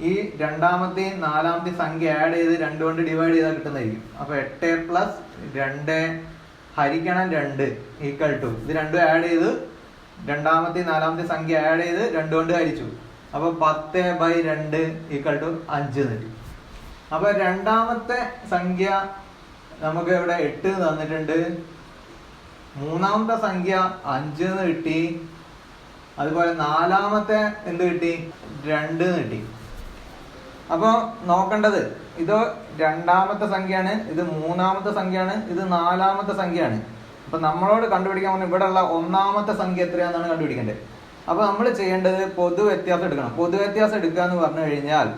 ഈ രണ്ടാമത്തെയും നാലാമത്തെയും സംഖ്യ ആഡ് ചെയ്ത് 2 കൊണ്ട് ഡിവൈഡ് ചെയ്താൽ കിട്ടുന്നതായിരിക്കും. അപ്പൊ 8 + 2 ഹരിക്കണം 2 ഈക്വൽ ടു ഇത് രണ്ടും ആഡ് ചെയ്ത് രണ്ടാമത്തെയും നാലാമത്തെയും സംഖ്യ ആഡ് ചെയ്ത് 2 കൊണ്ട് ഹരിച്ചു. അപ്പൊ 10/2 ഈക്വൽ ടു 5 കിട്ടി. അപ്പൊ രണ്ടാമത്തെ സംഖ്യ നമുക്ക് ഇവിടെ 8 തന്നിട്ടുണ്ട്. മൂന്നാമത്തെ സംഖ്യ 5 കിട്ടി. അതുപോലെ നാലാമത്തെ എന്ത് കിട്ടി? 2 കിട്ടി. അപ്പൊ നോക്കേണ്ടത് ഇത് രണ്ടാമത്തെ സംഖ്യയാണ്, ഇത് മൂന്നാമത്തെ സംഖ്യയാണ്, ഇത് നാലാമത്തെ സംഖ്യയാണ്. അപ്പൊ നമ്മളോട് കണ്ടുപിടിക്കാൻ പറഞ്ഞാൽ ഇവിടെ ഉള്ള ഒന്നാമത്തെ സംഖ്യ എത്രയാണെന്നാണ് കണ്ടുപിടിക്കേണ്ടത്. അപ്പൊ നമ്മൾ ചെയ്യേണ്ടത് പൊതു വ്യത്യാസം എടുക്കണം. പൊതു വ്യത്യാസം എടുക്കുക എന്ന് പറഞ്ഞു കഴിഞ്ഞാൽ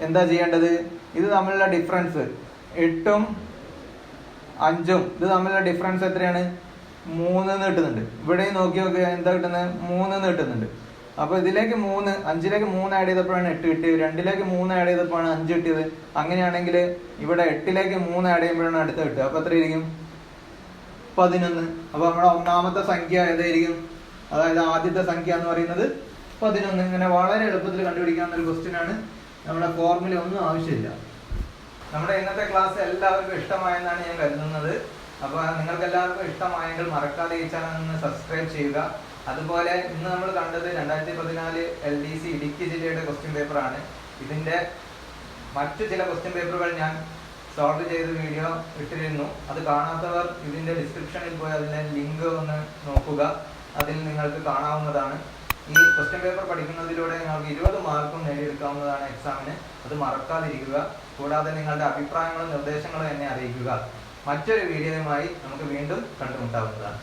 എന്താ ചെയ്യേണ്ടത്? ഇത് തമ്മിലുള്ള ഡിഫറൻസ് 8ഉം 5ഉം ഇത് തമ്മിലുള്ള ഡിഫറൻസ് എത്രയാണ്? 3 കിട്ടുന്നുണ്ട്. ഇവിടെയും നോക്കി നോക്കുക, എന്താ കിട്ടുന്നത്? 3 കിട്ടുന്നുണ്ട്. അപ്പൊ ഇതിലേക്ക് 3, 5ലേക്ക് 3 ആഡ് ചെയ്തപ്പോഴാണ് 8 കിട്ടിയത്. 2ലേക്ക് 3 ആഡ് ചെയ്തപ്പോഴാണ് 5 കിട്ടിയത്. അങ്ങനെയാണെങ്കിൽ ഇവിടെ 8ലേക്ക് 3 ആഡ് ചെയ്യുമ്പോഴാണ് അടുത്ത കിട്ടുക. അപ്പൊ എത്രയായിരിക്കും? 11. അപ്പൊ നമ്മുടെ ഒന്നാമത്തെ സംഖ്യ ഏതായിരിക്കും? അതായത് ആദ്യത്തെ സംഖ്യ എന്ന് പറയുന്നത് 11. ഇങ്ങനെ വളരെ എളുപ്പത്തിൽ കണ്ടുപിടിക്കാവുന്ന ഒരു ക്വസ്റ്റ്യൻ ആണ്. നമ്മുടെ ഫോർമുല ഒന്നും ആവശ്യമില്ല. നമ്മുടെ ഇന്നത്തെ ക്ലാസ് എല്ലാവർക്കും ഇഷ്ടമായെന്നാണ് ഞാൻ കരുതുന്നത്. അപ്പൊ നിങ്ങൾക്ക് എല്ലാവർക്കും ഇഷ്ടമായെങ്കിൽ മറക്കാതെ ഈ ചാനൽ ഒന്ന് സബ്സ്ക്രൈബ് ചെയ്യുക. അതുപോലെ ഇന്ന് നമ്മൾ കണ്ടത് 2014 LDC ഇടുക്കി ജില്ലയുടെ ക്വസ്റ്റ്യൻ പേപ്പറാണ്. ഇതിന്റെ മറ്റു ചില ക്വസ്റ്റ്യൻ പേപ്പറുകൾ ഞാൻ സോൾവ് ചെയ്ത വീഡിയോ ഇട്ടിരുന്നു. അത് കാണാത്തവർ ഇതിന്റെ ഡിസ്ക്രിപ്ഷനിൽ പോയി അതിന്റെ ലിങ്ക് ഒന്ന് നോക്കുക. അതിൽ നിങ്ങൾക്ക് കാണാവുന്നതാണ്. ഈ ക്വസ്റ്റ്യൻ പേപ്പർ പഠിക്കുന്നതിലൂടെ നിങ്ങൾക്ക് 20 മാർക്കും നേടിയെടുക്കാവുന്നതാണ് എക്സാമിന്. അത് മറക്കാതിരിക്കുക. കൂടാതെ നിങ്ങളുടെ അഭിപ്രായങ്ങളും നിർദ്ദേശങ്ങളും എന്നെ അറിയിക്കുക. മറ്റൊരു വീഡിയോയുമായി നമുക്ക് വീണ്ടും കണ്ടുമുട്ടാവുന്നതാണ്.